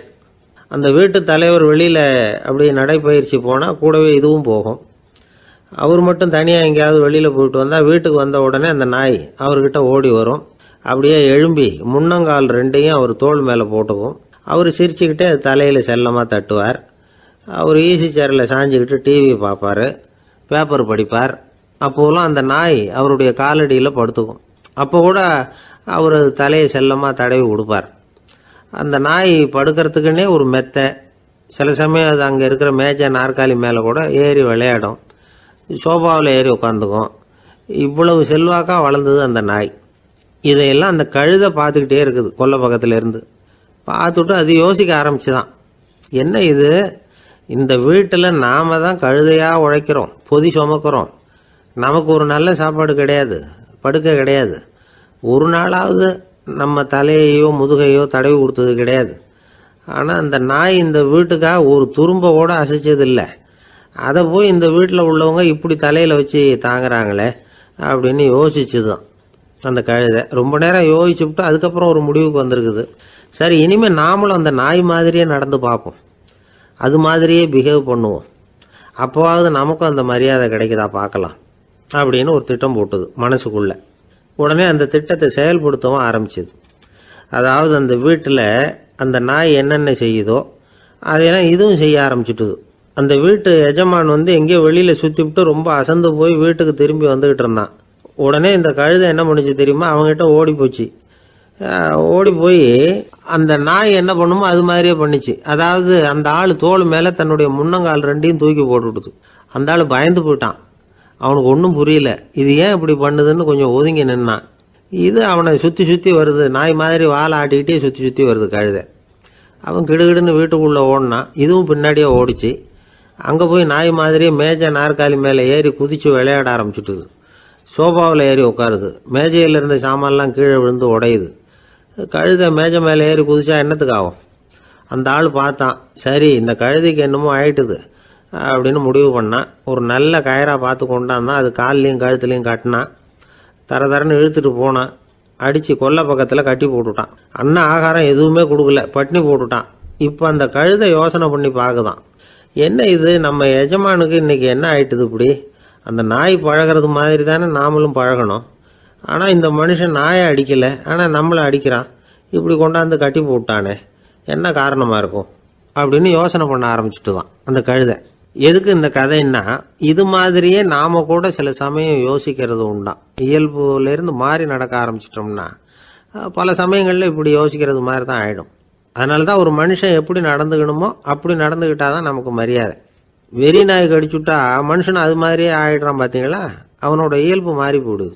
அந்த வீட்டு தலைவர் வெளியில் அப்படியே நடைப்பயிற்சி போனால் கூடவே இதுவும் போகும். அவர் மட்டும் தனியாக எங்கேயாவது வெளியில் போயிட்டு வந்தால் வீட்டுக்கு வந்த உடனே அந்த நாய் அவர்கிட்ட ஓடி வரும். அப்படியே எழும்பி முன்னங்கால் 2ஐயும் அவர் தோள் மேலே போட்டுக்கும். அவர் சிரிச்சுக்கிட்டே அது தலையில் செல்லமாக தட்டுவார். அவர் ஈசி சேரில் சாஞ்சிக்கிட்டு டிவி பார்ப்பார், பேப்பர் படிப்பார். அப்போலாம் அந்த நாய் அவருடைய காலடியில் படுத்துக்கும். அப்போ கூட அவர் அது தலையை செல்லமாக தடவி கொடுப்பார். அந்த நாய் படுக்கிறதுக்குன்னே ஒரு மெத்தை, சில சமயம் அது அங்கே இருக்கிற மேஜை நாற்காலி மேலே கூட ஏறி விளையாடும், சோபாவில் ஏறி உட்காந்துக்கும். இவ்வளவு செல்வாக்காக வளர்ந்தது அந்த நாய். இதையெல்லாம் அந்த கழுதை பார்த்துக்கிட்டே இருக்குது கொல்லை பக்கத்தில் இருந்து. பார்த்துட்டு அது யோசிக்க ஆரம்பிச்சுதான், என்ன இது, இந்த வீட்டில் நாம தான் கழுதையாக உழைக்கிறோம், பொதி சுமக்கிறோம், நமக்கு ஒரு நல்ல சாப்பாடு கிடையாது, படுக்கை கிடையாது, ஒரு நாளாவது நம்ம தலையையோ முதுகையோ தடவி கொடுத்தது கிடையாது. ஆனால் அந்த நாய் இந்த வீட்டுக்காக ஒரு துரும்ப கூட அசைச்சதில்லை. அதை போய் இந்த வீட்டில் உள்ளவங்க இப்படி தலையில் வச்சு தாங்குறாங்களே அப்படின்னு யோசிச்சுதான் அந்த கழுதை. ரொம்ப நேரம் யோசிச்சுவிட்டு அதுக்கப்புறம் ஒரு முடிவுக்கு வந்திருக்குது. சரி, இனிமேல் நாமளும் அந்த நாய் மாதிரியே நடந்து பார்ப்போம், அது மாதிரியே பிஹேவ் பண்ணுவோம், அப்போவாவது நமக்கும் அந்த மரியாதை கிடைக்குதா பார்க்கலாம் அப்படின்னு ஒரு திட்டம் போட்டுது மனசுக்குள்ள. உடனே அந்த திட்டத்தை செயல்படுத்தவும் ஆரம்பிச்சுது. அதாவது அந்த வீட்டில் அந்த நாய் என்னென்ன செய்யுதோ அதையெல்லாம் இதுவும் செய்ய ஆரம்பிச்சுட்டுது. அந்த வீட்டு எஜமான் எங்கேயோ வெளியில் சுற்றிவிட்டு ரொம்ப அசந்து போய் வீட்டுக்கு திரும்பி வந்துக்கிட்டு இருந்தான். உடனே இந்த கழுதை என்ன பண்ணிச்சு தெரியுமா, அவங்ககிட்ட ஓடி போச்சு. ஓடி போய் அந்த நாய் என்ன பண்ணுமோ அது மாதிரியே பண்ணிச்சு. அதாவது அந்த ஆள் தோள் மேலே தன்னுடைய முன்னங்கால் 2ஐயும் தூக்கி போட்டுவிடுது. அந்த ஆள் பயந்து போயிட்டான். அவனுக்கு ஒன்றும் புரியல, இது ஏன் இப்படி பண்ணுதுன்னு கொஞ்சம் ஒதுங்கி நின்னான். இது அவனை சுற்றி சுற்றி வருது, நாய் மாதிரி வாழை ஆட்டிக்கிட்டே சுற்றி சுற்றி வருது கழுதை. அவன் கிடுகிடுன்னு வீட்டுக்குள்ளே ஓடினான். இதுவும் பின்னாடியே ஓடிச்சு. அங்கே போய் நாய் மாதிரியே மேஜை நாற்காலி மேலே ஏறி குதித்து விளையாட ஆரம்பிச்சுட்டுது. சோபாவில் ஏறி உட்காருது. மேஜையில் இருந்த சாமான்லாம் கீழே விழுந்து உடையுது. கழுதை மேஜை மேலே ஏறி குதிச்சா என்னத்துக்கு ஆகும்? அந்த ஆள் பார்த்தான், சரி இந்த கழுதைக்கு என்னமோ ஆயிட்டுது அப்படின்னு முடிவு பண்ணான். ஒரு நல்ல கயிறா பார்த்து கொண்டான்னா அது கால்லையும் கழுத்துலையும் கட்டினான். தரன்னு இழுத்துட்டு போனான். அடித்து கொல்லை பக்கத்தில் கட்டி போட்டுட்டான். அண்ணன் ஆகாரம் எதுவுமே கொடுக்கல, பட்னி போட்டுட்டான். இப்போ அந்த கழுதை யோசனை பண்ணி பார்க்குதான், என்ன இது, நம்ம எஜமானுக்கு இன்னைக்கு என்ன ஆயிட்டுது இப்படி? அந்த நாய் பழகிறது மாதிரி தானே நாமளும் பழகணும். ஆனால் இந்த மனுஷன் நாயை அடிக்கலை, ஆனால் நம்மளை அடிக்கிறான். இப்படி கொண்டாந்து கட்டி போட்டானே, என்ன காரணமாக இருக்கும் அப்படின்னு யோசனை பண்ண ஆரம்பிச்சுட்டு தான் அந்த கழுதை. எதுக்கு இந்த கதைன்னா, இது மாதிரியே நாம கூட சில சமயம் யோசிக்கிறது உண்டாம். இயல்புலேருந்து மாறி நடக்க ஆரம்பிச்சிட்டோம்னா பல சமயங்களில் இப்படி யோசிக்கிறது மாதிரி தான் ஆயிடும். அதனால தான் ஒரு மனுஷன் எப்படி நடந்துக்கணுமோ அப்படி நடந்துக்கிட்டாதான் நமக்கு மரியாதை. வெறி நாய் கடிச்சுட்டா மனுஷன் அது மாதிரியே ஆயிடுறான். பார்த்தீங்களா, அவனோட இயல்பு மாறி போடுது.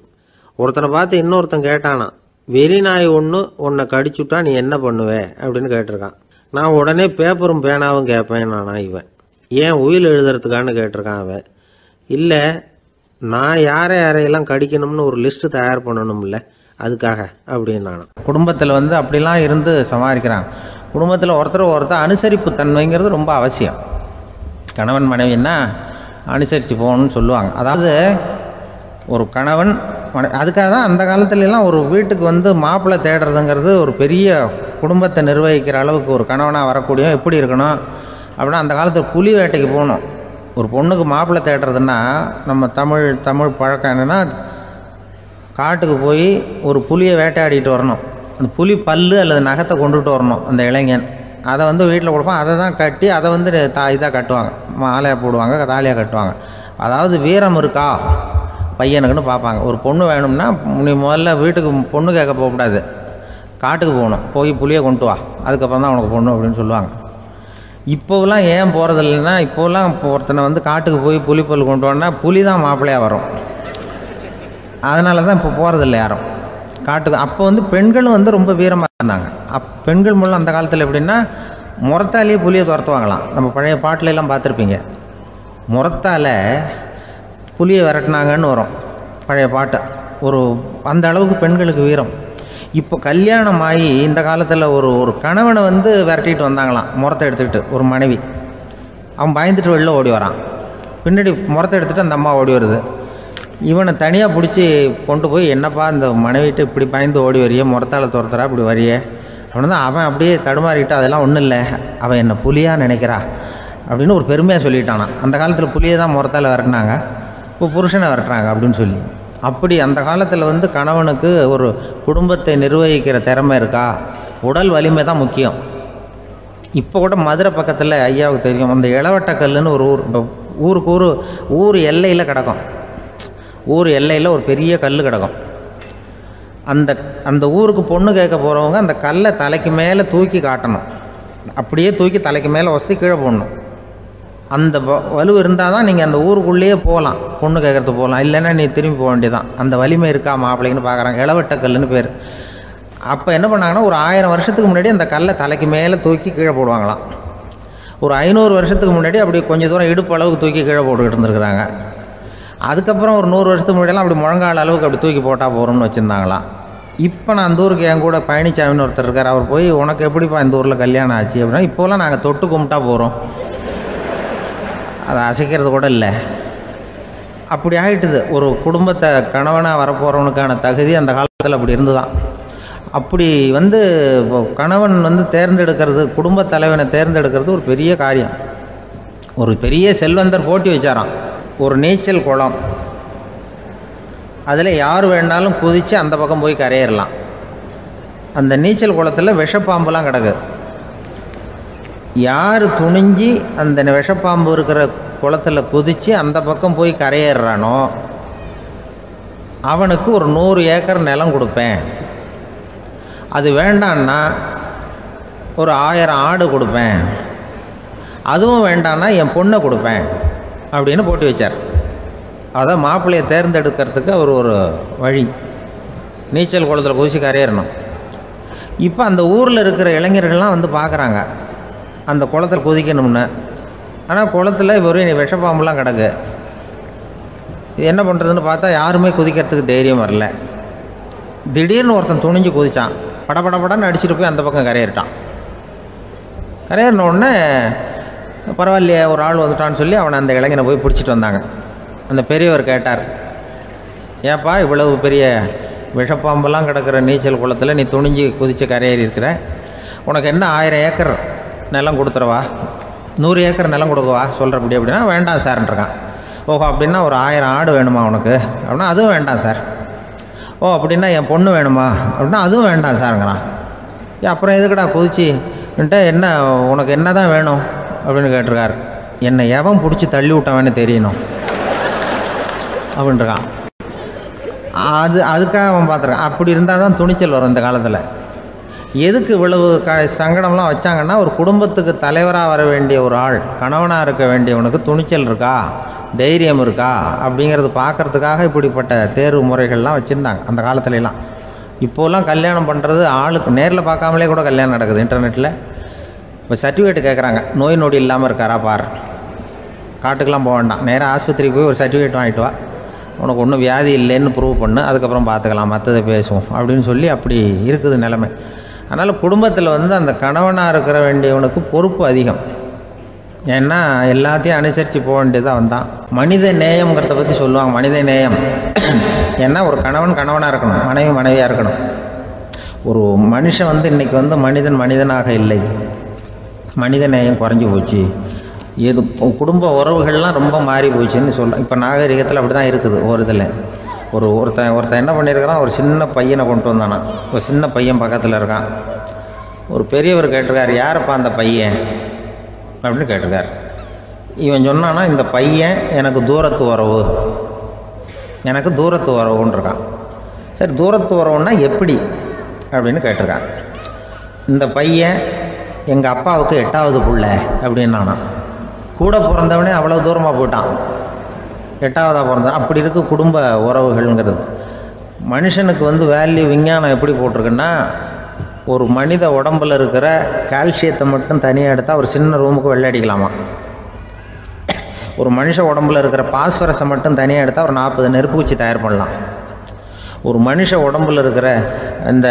ஒருத்தனை பார்த்து இன்னொருத்தன் கேட்டானா, வெறி நாய் ஒன்று உன்னை கடிச்சுட்டா நீ என்ன பண்ணுவே அப்படின்னு கேட்டிருக்கான். நான் உடனே பேப்பரும் பேனாவும் கேட்பேன் நானா இவன். ஏன் உயில் எழுதுறதுக்கான்னு கேட்டிருக்கான் அவன். இல்லை, நான் யாரையெல்லாம் கடிக்கணும்னு ஒரு லிஸ்ட் தயார் பண்ணணும்ல, அதுக்காக அப்படின்னு நான். குடும்பத்தில் அப்படிலாம் இருந்து சமாளிக்கிறாங்க. குடும்பத்தில் ஒருத்தர் அனுசரிப்பு தன்மைங்கிறது ரொம்ப அவசியம். கணவன் மனைவின்னா அனுசரித்து போகணும்னு சொல்லுவாங்க. அதாவது ஒரு கணவன் அதுக்காக தான் அந்த காலத்துலலாம் ஒரு வீட்டுக்கு மாப்பிள்ளை தேடுறதுங்கிறது ஒரு பெரிய குடும்பத்தை நிர்வகிக்கிற அளவுக்கு ஒரு கணவனாக வரக்கூடிய எப்படி இருக்கணும் அப்படின்னா, அந்த காலத்தில் புலி வேட்டைக்கு போகணும். ஒரு பொண்ணுக்கு மாப்பிள்ளை தேடுறதுன்னா நம்ம தமிழ் பழக்கம் என்னென்னா, காட்டுக்கு போய் ஒரு புலியை வேட்டையாடிட்டு வரணும். அந்த புலி பல்லு அல்லது நகத்தை கொண்டுட்டு வரணும் அந்த இளைஞன். அதை வீட்டில் கொடுப்பான். அதை தான் கட்டி அதை இதாக கட்டுவாங்க, மாலையாக போடுவாங்க, தாலியாக கட்டுவாங்க. அதாவது வீரம் இருக்கா பையனுக்குன்னு பார்ப்பாங்க. ஒரு பொண்ணு வேணும்னா நீ முதல்ல வீட்டுக்கு பொண்ணு கேட்க போகக்கூடாது, காட்டுக்கு போகணும். போய் புலியை கொண்டு வா, அதுக்கப்புறம் தான் உனக்கு பொண்ணு அப்படின்னு சொல்லுவாங்க. இப்போவெல்லாம் ஏன் போகிறதில்லைன்னா, இப்போலாம் ஒருத்தனை காட்டுக்கு போய் புலிப்பல் கொண்டு வான்னா புலி தான் மாப்பிள்ளையாக வரும். அதனால தான் இப்போ போகிறதில்ல யாரும் காட்டுக்கு. அப்போ பெண்களும் ரொம்ப வீரமாக இருந்தாங்க. பெண்கள் மூலம் அந்த காலத்தில் எப்படின்னா, முறத்தாலேயே புலியை துரத்துவாங்களாம். நம்ம பழைய பாட்டிலெல்லாம் பார்த்துருப்பீங்க, முறத்தால் புலியை விரட்டினாங்கன்னு வரும் பழைய பாட்டு. அந்த அளவுக்கு பெண்களுக்கு வீரம். இப்போ கல்யாணம் ஆகி இந்த காலத்தில் ஒரு கணவனை விரட்டிட்டு வந்தாங்களாம் முறத்தை எடுத்துக்கிட்டு. ஒரு மனைவி அவன் பயந்துட்டு வெளில ஓடி வரான். பின்னாடி முறத்தை எடுத்துகிட்டு அந்த அம்மா ஓடி வருது. இவனை தனியாக பிடிச்சி கொண்டு போய், என்னப்பா இந்த மனைவிட்டு இப்படி பயந்து ஓடி வரியே, முறத்தால் துரத்துறா இப்படி வரியே அப்படின்னு தான் அவன் அப்படியே தடுமாறிக்கிட்டு, அதெல்லாம் ஒன்றும் இல்லை, அவன் என்னை புலியாக நினைக்கிறா அப்படின்னு ஒரு பெருமையாக சொல்லிட்டானான். அந்த காலத்தில் புலியை தான் முறத்தால் விரட்டினாங்க, இப்போ புருஷனை விரட்டுறாங்க அப்படின்னு சொல்லி. அப்படி அந்த காலத்தில் கணவனுக்கு ஒரு குடும்பத்தை நிர்வகிக்கிற திறமை இருக்கா, உடல் வலிமை தான் முக்கியம். இப்போ கூட மதுரை பக்கத்தில் ஐயாவுக்கு தெரியும், அந்த இளவட்டக்கல்லுன்னு ஒரு ஊருக்கு ஊர் எல்லையில் கிடக்கும். ஊர் எல்லையில் ஒரு பெரிய கல் கிடக்கும். அந்த ஊருக்கு பொண்ணு கேட்க போகிறவங்க அந்த கல்லை தலைக்கு மேலே தூக்கி காட்டணும். அப்படியே தூக்கி தலைக்கு மேலே வசதி கீழே போடணும். அந்த வலு இருந்தால் தான் நீங்கள் அந்த ஊருக்குள்ளேயே போகலாம், பொண்ணு கேட்குறதுக்கு போகலாம். இல்லைன்னா நீ திரும்பி போக வேண்டியதான். அந்த வலிமை இருக்கா மாப்பிள்ளைன்னு பார்க்குறாங்க. இளவட்டக்கல்லுன்னு பேர். அப்போ என்ன பண்ணாங்கன்னா, ஒரு 1000 வருஷத்துக்கு முன்னாடி அந்த கல்லை தலைக்கு மேலே தூக்கி கீழே போடுவாங்களாம். ஒரு 500 வருஷத்துக்கு முன்னாடி அப்படி கொஞ்சம் தூரம் இடுப்பு அளவுக்கு தூக்கி கீழே போட்டுக்கிட்டு இருந்துருக்குறாங்க. அதுக்கப்புறம் ஒரு 100 வருஷத்துக்கு முன்னாடியெல்லாம் அப்படி முழங்கால் அளவுக்கு அப்படி தூக்கி போட்டால் போகிறோம்னு வச்சுருந்தாங்களாம். இப்போ நான் அந்த ஊருக்கு என் கூட பழனிசாமின்னு ஒருத்தர் இருக்கார். அவர் போய், உனக்கு எப்படிப்பா இந்த ஊரில் கல்யாணம் ஆச்சு அப்படின்னா, இப்போலாம் நாங்கள் தொட்டு கும்பிட்டா போகிறோம், அதை அசைக்கிறது கூட இல்லை. அப்படி ஆகிட்டுது. ஒரு குடும்பத்தை கணவனாக வரப்போகிறவனுக்கான தகுதி அந்த காலத்தில் அப்படி இருந்து தான். அப்படி கணவன் தேர்ந்தெடுக்கிறது, குடும்ப தலைவனை தேர்ந்தெடுக்கிறது ஒரு பெரிய காரியம். ஒரு பெரிய செல்வந்தர் போட்டி வச்சாராம். ஒரு நீச்சல் குளம், அதில் யார் வேணாலும் குதித்து அந்த பக்கம் போய் கரையேறலாம். அந்த நீச்சல் குளத்தில் விஷப்பாம்புலாம் கிடக்கு. யார் துணிஞ்சி அந்த விஷப்பாம்பு இருக்கிற குளத்தில் குதித்து அந்த பக்கம் போய் கரையேறானோ அவனுக்கு ஒரு 100 ஏக்கர் நிலம் கொடுப்பேன். அது வேண்டான்னா ஒரு 1000 ஆடு கொடுப்பேன். அதுவும் வேண்டான்னா என் பொண்ணை கொடுப்பேன் அப்படின்னு போட்டி வச்சார். அதான் மாப்பிள்ளையை தேர்ந்தெடுக்கிறதுக்கு அவர் ஒரு வழி, நீச்சல் குளத்தில் குதிச்சு கரையேறணும். இப்போ அந்த ஊரில் இருக்கிற இளைஞர்கள்லாம் பார்க்குறாங்க அந்த குளத்தில் குதிக்கணும்னு. ஆனால் குளத்தில் வெறும் விஷப்பாம்பெலாம் கிடக்கு. இது என்ன பண்ணுறதுன்னு பார்த்தா யாருமே குதிக்கிறதுக்கு தைரியம் வரல. திடீர்னு ஒருத்தன் துணிஞ்சு குதித்தான். படபடன்னு அடிச்சுட்டு போய் அந்த பக்கம் கரையேறிட்டான். கரையேறின உடனே பரவாயில்லையே ஒரு ஆள் வந்துட்டான்னு சொல்லி அவனை அந்த இளைஞனை போய் பிடிச்சிட்டு வந்தாங்க. அந்த பெரியவர் கேட்டார், ஏப்பா இவ்வளவு பெரிய விஷப்பாம்பெல்லாம் கிடக்கிற நீச்சல் குளத்தில் நீ துணிஞ்சு குதித்து கரையேறி இருக்கிற, உனக்கு என்ன 1000 ஏக்கர் நிலம் கொடுத்துறவா, 100 ஏக்கர் நிலம் கொடுக்கவா சொல்கிறப்படி அப்படின்னா, வேண்டாம் சார்ன்றான். ஓஹோ அப்படின்னா ஒரு 1000 ஆடு வேணுமா உனக்கு அப்படின்னா, அதுவும் வேண்டாம் சார். ஓ அப்படின்னா என் பொண்ணு வேணுமா அப்படின்னா, அதுவும் வேண்டாம் சாருங்கிறான். அப்புறம் எதுக்குடா குதிச்சுன்ட்டு, என்ன உனக்கு என்ன தான் வேணும் அப்படின்னு கேட்டிருக்காரு. என்னை எவன் பிடிச்சி தள்ளி விட்டவன்னு தெரியணும் அப்படின்ட்டுருக்கான். அதுக்காக அவன் பார்த்துருக்கான். அப்படி இருந்தால் தான் துணிச்சல் வரும் இந்த காலத்தில். எதுக்கு இவ்வளவு சங்கடம்லாம் வச்சாங்கன்னா, ஒரு குடும்பத்துக்கு தலைவராக வர வேண்டிய ஒரு ஆள், கணவனாக இருக்க வேண்டியவனுக்கு துணிச்சல் இருக்கா, தைரியம் இருக்கா அப்படிங்கிறது பார்க்குறதுக்காக இப்படிப்பட்ட தேர்வு முறைகள்லாம் வச்சுருந்தாங்க அந்த காலத்துலலாம். இப்போலாம் கல்யாணம் பண்ணுறது ஆளுக்கு நேரில் பார்க்காமலே கூட கல்யாணம் நடக்குது இன்டர்நெட்டில். இப்போ சர்டிஃபிகேட் கேட்குறாங்க, நோய் நொடி இல்லாமல் இருக்காரா பார். காட்டுக்கெலாம் போக வேண்டாம், நேராக ஆஸ்பத்திரிக்கு போய் ஒரு சர்டிஃபிகேட் வாங்கிட்டு வா, உனக்கு ஒன்றும் வியாதி இல்லைன்னு ப்ரூவ் பண்ணு, அதுக்கப்புறம் பார்த்துக்கலாம், மற்றதை பேசுவோம் அப்படின்னு சொல்லி அப்படி இருக்குது நிலைமை. அதனால் குடும்பத்தில் அந்த கணவனாக இருக்கிற வேண்டியவனுக்கு பொறுப்பு அதிகம். ஏன்னா எல்லாத்தையும் அனுசரித்து போக வேண்டியதாக வந்தான். மனித நேயம்ங்கிறத பற்றி சொல்லுவாங்க. மனித நேயம் ஏன்னா ஒரு கணவன் கணவனாக இருக்கணும், மனைவி மனைவியாக இருக்கணும். ஒரு மனுஷன் இன்றைக்கி மனிதனாக இல்லை, மனித நேயம் குறைஞ்சி போச்சு. எது குடும்ப உறவுகள்லாம் ரொம்ப மாறி போச்சுன்னு சொல்லலாம். இப்போ நாகரிகத்தில் அப்படி தான் இருக்குது. ஒரு இதில் ஒருத்தன் என்ன பண்ணியிருக்கிறான், ஒரு சின்ன பையனை கொண்டு வந்தானா. ஒரு சின்ன பையன் பக்கத்தில் இருக்கான். ஒரு பெரியவர் கேட்டிருக்கார், யாரப்பா அந்த பையன் அப்படின்னு கேட்டிருக்கார். இவன் சொன்னான்னா, இந்த பையன் எனக்கு தூரத்து உறவுன்னு இருக்கான். சரி, தூரத்து உறவுன்னா எப்படி அப்படின்னு கேட்டிருக்கான். இந்த பையன் எங்கள் அப்பாவுக்கு 8வது புள்ள அப்படின்னானா. கூட பிறந்தவனே அவ்வளோ தூரமாக போயிட்டான், 8வதாக பிறந்தான். அப்படி இருக்க குடும்ப உறவுகள்ங்கிறது. மனுஷனுக்கு வேல்யூ விஞ்ஞானம் எப்படி போட்டிருக்குன்னா, ஒரு மனித உடம்பில் இருக்கிற கால்சியத்தை மட்டும் தனியாக எடுத்தால் ஒரு சின்ன ரூமுக்கு வெள்ளை அடிக்கலாமா. ஒரு மனுஷ உடம்பில் இருக்கிற பாஸ்பரஸை மட்டும் தனியாக எடுத்தால் ஒரு 40 நெருப்பு குச்சி தயார் பண்ணலாம். ஒரு மனுஷ உடம்பில் இருக்கிற இந்த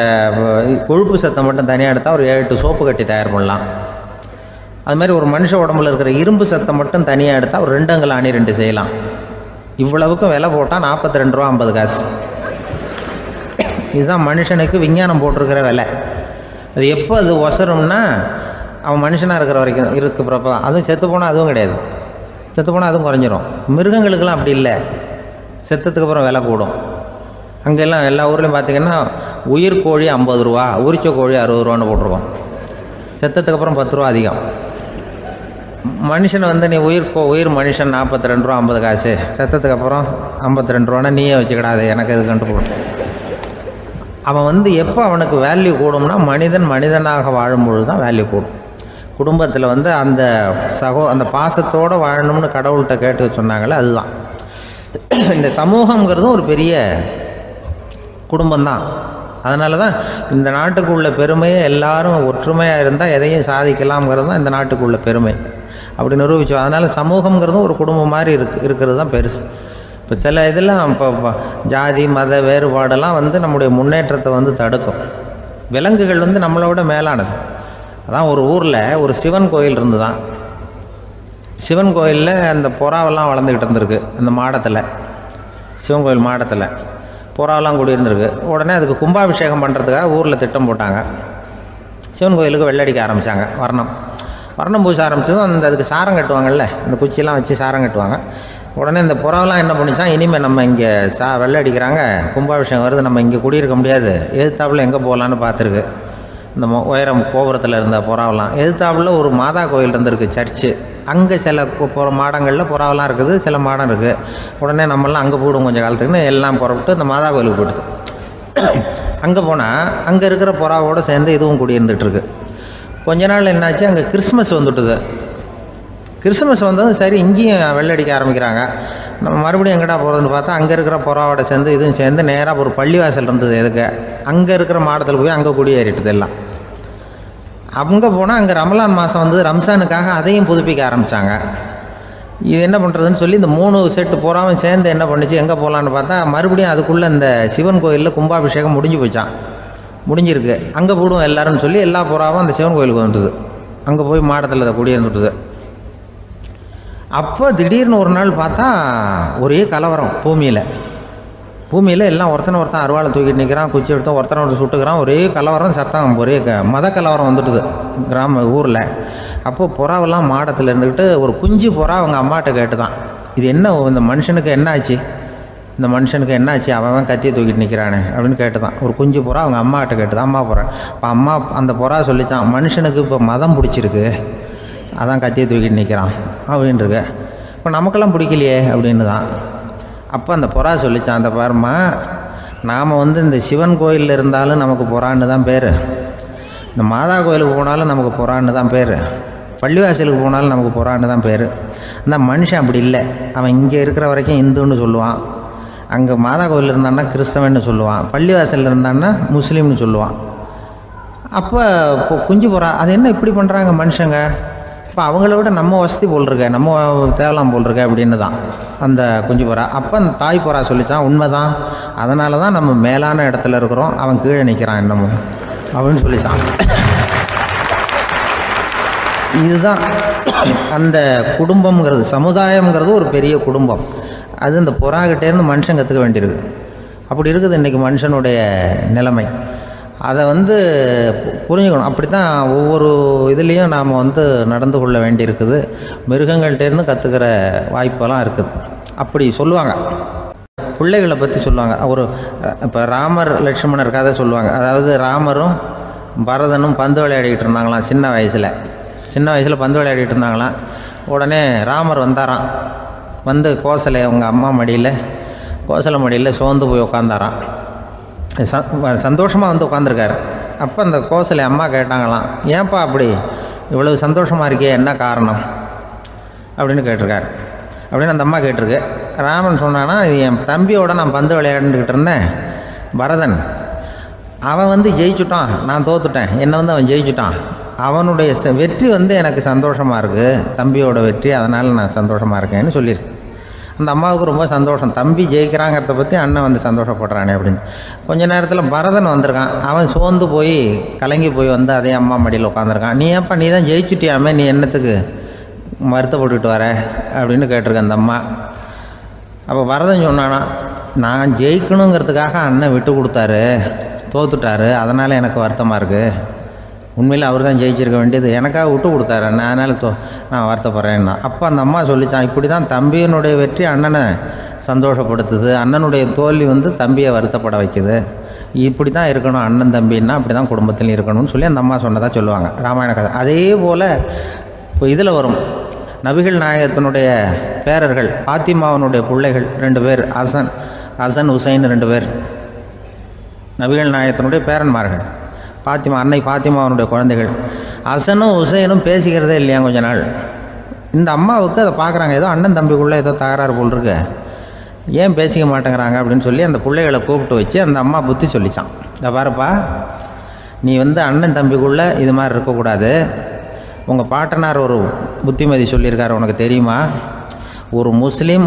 கொழுப்பு சத்தை மட்டும் தனியாக எடுத்தால் ஒரு 7 சோப்பு கட்டி தயார் பண்ணலாம். அது மாதிரி ஒரு மனுஷ உடம்புல இருக்கிற இரும்பு சத்தை மட்டும் தனியாக எடுத்தால் ஒரு 2 அங்குல ஆணி 2 செய்யலாம். இவ்வளவுக்கும் விலை போட்டால் 42 ரூபா 50 காசு. இதுதான் மனுஷனுக்கு விஞ்ஞானம் போட்டிருக்கிற விலை. அது எப்போ அது ஒசரும்னா, அவன் மனுஷனாக இருக்கிற வரைக்கும் இருக்கிறப்ப. அதுவும் செத்து போனால் அதுவும் கிடையாது, செத்து போனால் அதுவும் குறைஞ்சிரும். மிருகங்களுக்கெல்லாம் அப்படி இல்லை, செத்ததுக்கு அப்புறம் விலை கூடும். அங்கெல்லாம் எல்லா ஊர்லேயும் பார்த்திங்கன்னா உயிர் கோழி 50 ரூபா, உரிச்ச கோழி 60 ரூபான்னு போட்டிருக்கோம். செத்ததுக்கு அப்புறம் 10 ரூபா அதிகம். மனுஷனை நீ உயிர் மனுஷன் 42 ரூபா 50 காசு, செத்ததுக்கு அப்புறம் 52 ரூபான்னா நீயே வச்சுக்கிடாது, எனக்கு இது கண்டுபிடும். அவன் எப்போ அவனுக்கு வேல்யூ கூடும்னா, மனிதனாக வாழும்பொழுது தான் வேல்யூ கூடும். குடும்பத்தில் அந்த பாசத்தோடு வாழணும்னு கடவுள்கிட்ட கேட்டு சொன்னாங்களே, அதுதான். இந்த சமூகங்கிறதும் ஒரு பெரிய குடும்பம்தான். அதனால தான் இந்த நாட்டுக்கு உள்ள பெருமையை எல்லாரும் ஒற்றுமையாக இருந்தால் எதையும் சாதிக்கலாம்ங்கிறது தான் இந்த நாட்டுக்கு உள்ள பெருமை. அப்படி நிரூபித்தோம். அதனால் சமூகங்கிறதும் ஒரு குடும்பம் மாதிரி இருக்கிறது தான் பெருசு. இப்போ சில இதெல்லாம் இப்போ ஜாதி மத வேறுபாடெல்லாம் நம்முடைய முன்னேற்றத்தை தடுக்கும். விலங்குகள் நம்மளோட மேலானது. அதான் ஒரு ஊரில் ஒரு சிவன் கோயில் இருந்து தான். சிவன் கோயிலில் அந்த புறாவெல்லாம் வளர்ந்துக்கிட்டு இருந்திருக்கு. அந்த மாடத்தில், சிவன் கோயில் மாடத்தில் புறாவெல்லாம் குடியிருந்திருக்கு. உடனே அதுக்கு கும்பாபிஷேகம் பண்ணுறதுக்காக ஊரில் திட்டம் போட்டாங்க. சிவன் கோயிலுக்கு வெள்ளடிக்க ஆரம்பித்தாங்க. வர்ணம் பூச ஆரம்பித்ததும் அதுக்கு சாரம் கட்டுவாங்கள்ல, அந்த குச்சியெல்லாம் வச்சு சாரம் கட்டுவாங்க. உடனே இந்த புறாவெல்லாம் என்ன பண்ணிச்சான், இனிமேல் நம்ம இங்கே வெள்ளை அடிக்கிறாங்க, கும்பாபிஷேகம் வருது, நம்ம இங்கே குடியிருக்க முடியாது, எதிர்த்தாப்புல எங்கே போகலான்னு பார்த்துருக்கு. இந்த உயரம் கோபுரத்தில் இருந்த புறாவெல்லாம் எதிர்த்தாப்புல ஒரு மாதா கோயில் இருந்திருக்கு, சர்ச்சு. அங்கே சில மாடங்களில் புறாவெல்லாம் இருக்குது, சில மாடம் இருக்குது. உடனே நம்மளாம் அங்கே போய்டும் கொஞ்சம் காலத்துக்குன்னு எல்லாம் புறப்பட்டு இந்த மாதா கோயிலுக்கு போயிடுது. அங்கே போனால் அங்கே இருக்கிற புறாவோடு சேர்ந்து இதுவும் குடியிருந்துகிட்ருக்கு. கொஞ்ச நாள் என்னாச்சு, அங்கே கிறிஸ்மஸ் வந்துட்டுது. கிறிஸ்மஸ் வந்ததும் சரி இங்கேயும் வெள்ளடிக்க ஆரம்பிக்கிறாங்க. நம்ம மறுபடியும் எங்கடா போகிறதுன்னு பார்த்தா, அங்கே இருக்கிற புறாவோட சேர்ந்து இதுவும் சேர்ந்து நேராக ஒரு பள்ளிவாசல் இருந்தது. எதுக்கு அங்கே இருக்கிற மாடத்தில் போய் அங்கே குடியேறிட்டுது எல்லாம். அங்கே போனால் அங்கே ரமலான் மாதம் ரம்ஜானுக்காக அதையும் புதுப்பிக்க ஆரம்பித்தாங்க. இது என்ன பண்ணுறதுன்னு சொல்லி இந்த 3 செட்டு புறாவும் சேர்ந்து என்ன பண்ணிச்சு, எங்கே போகலான்னு பார்த்தா மறுபடியும் அதுக்குள்ளே இந்த சிவன் கோயிலில் கும்பாபிஷேகம் முடிஞ்சிருக்கு. அங்கே போடுவோம் எல்லாருன்னு சொல்லி எல்லா புறாவும் அந்த சிவன் கோயிலுக்கு வந்துட்டுது. அங்கே போய் மாடத்தில் அதை குடியிருந்துட்டுது. அப்போ திடீர்னு ஒரு நாள் பார்த்தா ஒரே கலவரம் பூமியில் எல்லாம் ஒருத்தன் அருவாளை தூக்கிட்டு நிற்கிறான், குச்சி எடுத்து ஒருத்தனை சுட்டுக்கிறான். ஒரே கலவரம், சத்தம், ஒரே மத கலவரம் வந்துட்டுது ஊரில். அப்போது புறாவெல்லாம் மாடத்தில் இருந்துக்கிட்டு ஒரு குஞ்சு புறா அவங்க அம்மாட்ட கேட்டு தான், இது என்ன, இந்த மனுஷனுக்கு என்னாச்சு, அவன் கத்தியை தூக்கிட்டு நிற்கிறானே அப்படின்னு கேட்டு தான். ஒரு குஞ்சு புறா அவங்க அம்மாட்ட கேட்டு தான், அம்மா புறா. இப்போ அந்த புறா சொல்லிச்சான், மனுஷனுக்கு இப்போ மதம் பிடிச்சிருக்கு, அதான் கத்தியை தூக்கிட்டு நிற்கிறான் அப்படின்ட்டுருக்கு. இப்போ நமக்கெல்லாம் பிடிக்கலையே அப்படின்னு தான். அப்போ அந்த புறா சொல்லிச்சான், அந்த பாருமா, நாம் இந்த சிவன் கோயிலில் இருந்தாலும் நமக்கு புறான்னு தான் பேர், இந்த மாதா கோயிலுக்கு போனாலும் நமக்கு புறான்னு தான் பேர், பள்ளிவாசலுக்கு போனாலும் நமக்கு புறான்னு தான் பேர். அந்த மனுஷன் அப்படி இல்லை. அவன் இங்கே இருக்கிற வரைக்கும் இந்துன்னு சொல்லுவான், அங்கே மாதா கோயில் இருந்தான்னா கிறிஸ்தவன்னு சொல்லுவான், பள்ளிவாசலில் இருந்தான்னா முஸ்லீம்னு சொல்லுவான். அப்போ இப்போ குஞ்சு புறா அது என்ன இப்படி பண்ணுறாங்க மனுஷங்க, இப்போ அவங்கள விட நம்ம வசதி போல் இருக்க, நம்ம தேவலாம் போல் இருக்க அப்படின்னு தான் அந்த குஞ்சு புறா. அப்போ அந்த தாய் புறா சொல்லிச்சான், உண்மைதான், அதனால தான் நம்ம மேலான இடத்துல இருக்கிறோம், அவன் கீழே நிற்கிறான் என்னமோ அப்படின்னு சொல்லிச்சான். இதுதான் அந்த குடும்பம்ங்கிறது, சமுதாயம்ங்கிறது ஒரு பெரிய குடும்பம். அது இந்த புறாக்கிட்டேருந்து மனுஷன் கற்றுக்க வேண்டியிருக்கு. அப்படி இருக்குது இன்றைக்கி மனுஷனுடைய நிலைமை. அதை புரிஞ்சுக்கணும். அப்படி தான் ஒவ்வொரு இதுலேயும் நாம் நடந்து கொள்ள வேண்டியிருக்குது. மிருகங்கள்டேருந்து கற்றுக்கிற வாய்ப்பெல்லாம் இருக்குது. அப்படி சொல்லுவாங்க, பிள்ளைகளை பற்றி சொல்லுவாங்க. இப்போ ராமர் லட்சுமணர் கதை சொல்லுவாங்க. அதாவது ராமரும் பரதனும் பந்து விளையாடிக்கிட்டு இருந்தாங்களாம் சின்ன வயசில் பந்து விளையாடிட்டு இருந்தாங்களாம். உடனே ராமர் வந்தாராம், கோசலை அவங்க அம்மா மடியில், கோசலை மடியில் சோர்ந்து போய் உட்காந்தாராம். சந்தோஷமாக உட்காந்துருக்காரு. அப்போ அந்த கோசலை அம்மா கேட்டாங்களாம், ஏன்ப்பா அப்படி இவ்வளவு சந்தோஷமாக இருக்கே, என்ன காரணம் அப்படின்னு கேட்டிருக்காரு. அப்படின்னு அந்த அம்மா கேட்டிருக்கு. ராமன் சொன்னான்னா, இது என் தம்பியோட நான் பந்து விளையாண்டுக்கிட்டு இருந்தேன், பரதன் அவன் ஜெயிச்சுட்டான், நான் தோத்துட்டேன், என்னை அவன் ஜெயிச்சுட்டான், அவனுடைய வெற்றி எனக்கு சந்தோஷமாக இருக்குது, தம்பியோட வெற்றி, அதனால் நான் சந்தோஷமாக இருக்கேன்னு சொல்லியிருக்கு. அந்த அம்மாவுக்கு ரொம்ப சந்தோஷம், தம்பி ஜெயிக்கிறாங்கிறத பற்றி அண்ணன் சந்தோஷப்படுறானே அப்படின்னு. கொஞ்ச நேரத்தில் பரதன் வந்திருக்கான். அவன் சோர்ந்து போய் கலங்கி போய் அதே அம்மா மடியில் உட்காந்துருக்கான். நீ தான் ஜெயிச்சுட்டியாமே, நீ என்னத்துக்கு வருத்தப்பட்டுட்டு வர அப்படின்னு கேட்டிருக்க அந்த அம்மா. அப்போ பரதன் சொன்னானா, நான் ஜெயிக்கணுங்கிறதுக்காக அண்ணன் விட்டு கொடுத்தாரு, தோத்துட்டாரு, அதனால் எனக்கு வருத்தமாக இருக்குது, உண்மையில் அவர் தான் ஜெயிச்சிருக்க வேண்டியது, எனக்காக விட்டு கொடுத்தாரு அண்ணன், அதனால் நான் வருத்தப்படுறேன்னா. அப்போ அந்த அம்மா சொல்லிச்சான், இப்படி தான் தம்பியினுடைய வெற்றி அண்ணனை சந்தோஷப்படுத்துது, அண்ணனுடைய தோல்வி தம்பியை வருத்தப்பட வைக்குது, இப்படி தான் இருக்கணும் அண்ணன் தம்பின்னா, அப்படி தான் குடும்பத்தில் இருக்கணும்னு சொல்லி அந்த அம்மா சொன்னதாக சொல்லுவாங்க ராமாயண கதை. அதே போல் இப்போ இதில் வரும், நபிகள் நாயகத்தினுடைய பேரர்கள் பாத்திமாவனுடைய பிள்ளைகள் 2 பேர், ஹசன் ஹுசைன் 2 பேர் நபிகள் நாயகத்தினுடைய பேரன்மார்கள். அன்னை பாத்திமாவனுடைய குழந்தைகள். ஹசனும் ஹுசைனும் பேசிக்கிறதே இல்லையா கொஞ்ச நாள். இந்த அம்மாவுக்கு அதை பார்க்குறாங்க, ஏதோ அண்ணன் தம்பிக்குள்ளே ஏதோ தகராறு போல் இருக்கு, ஏன் பேசிக்க மாட்டேங்கிறாங்க அப்படின்னு சொல்லி அந்த பிள்ளைகளை கூப்பிட்டு வச்சு அந்த அம்மா புத்தி சொல்லிச்சான். இந்த பாருப்பா, நீ அண்ணன் தம்பிக்குள்ளே இது மாதிரி இருக்கக்கூடாது, உங்கள் பாட்டனார் ஒரு புத்திமதி சொல்லியிருக்காரு, உனக்கு தெரியுமா, ஒரு முஸ்லீம்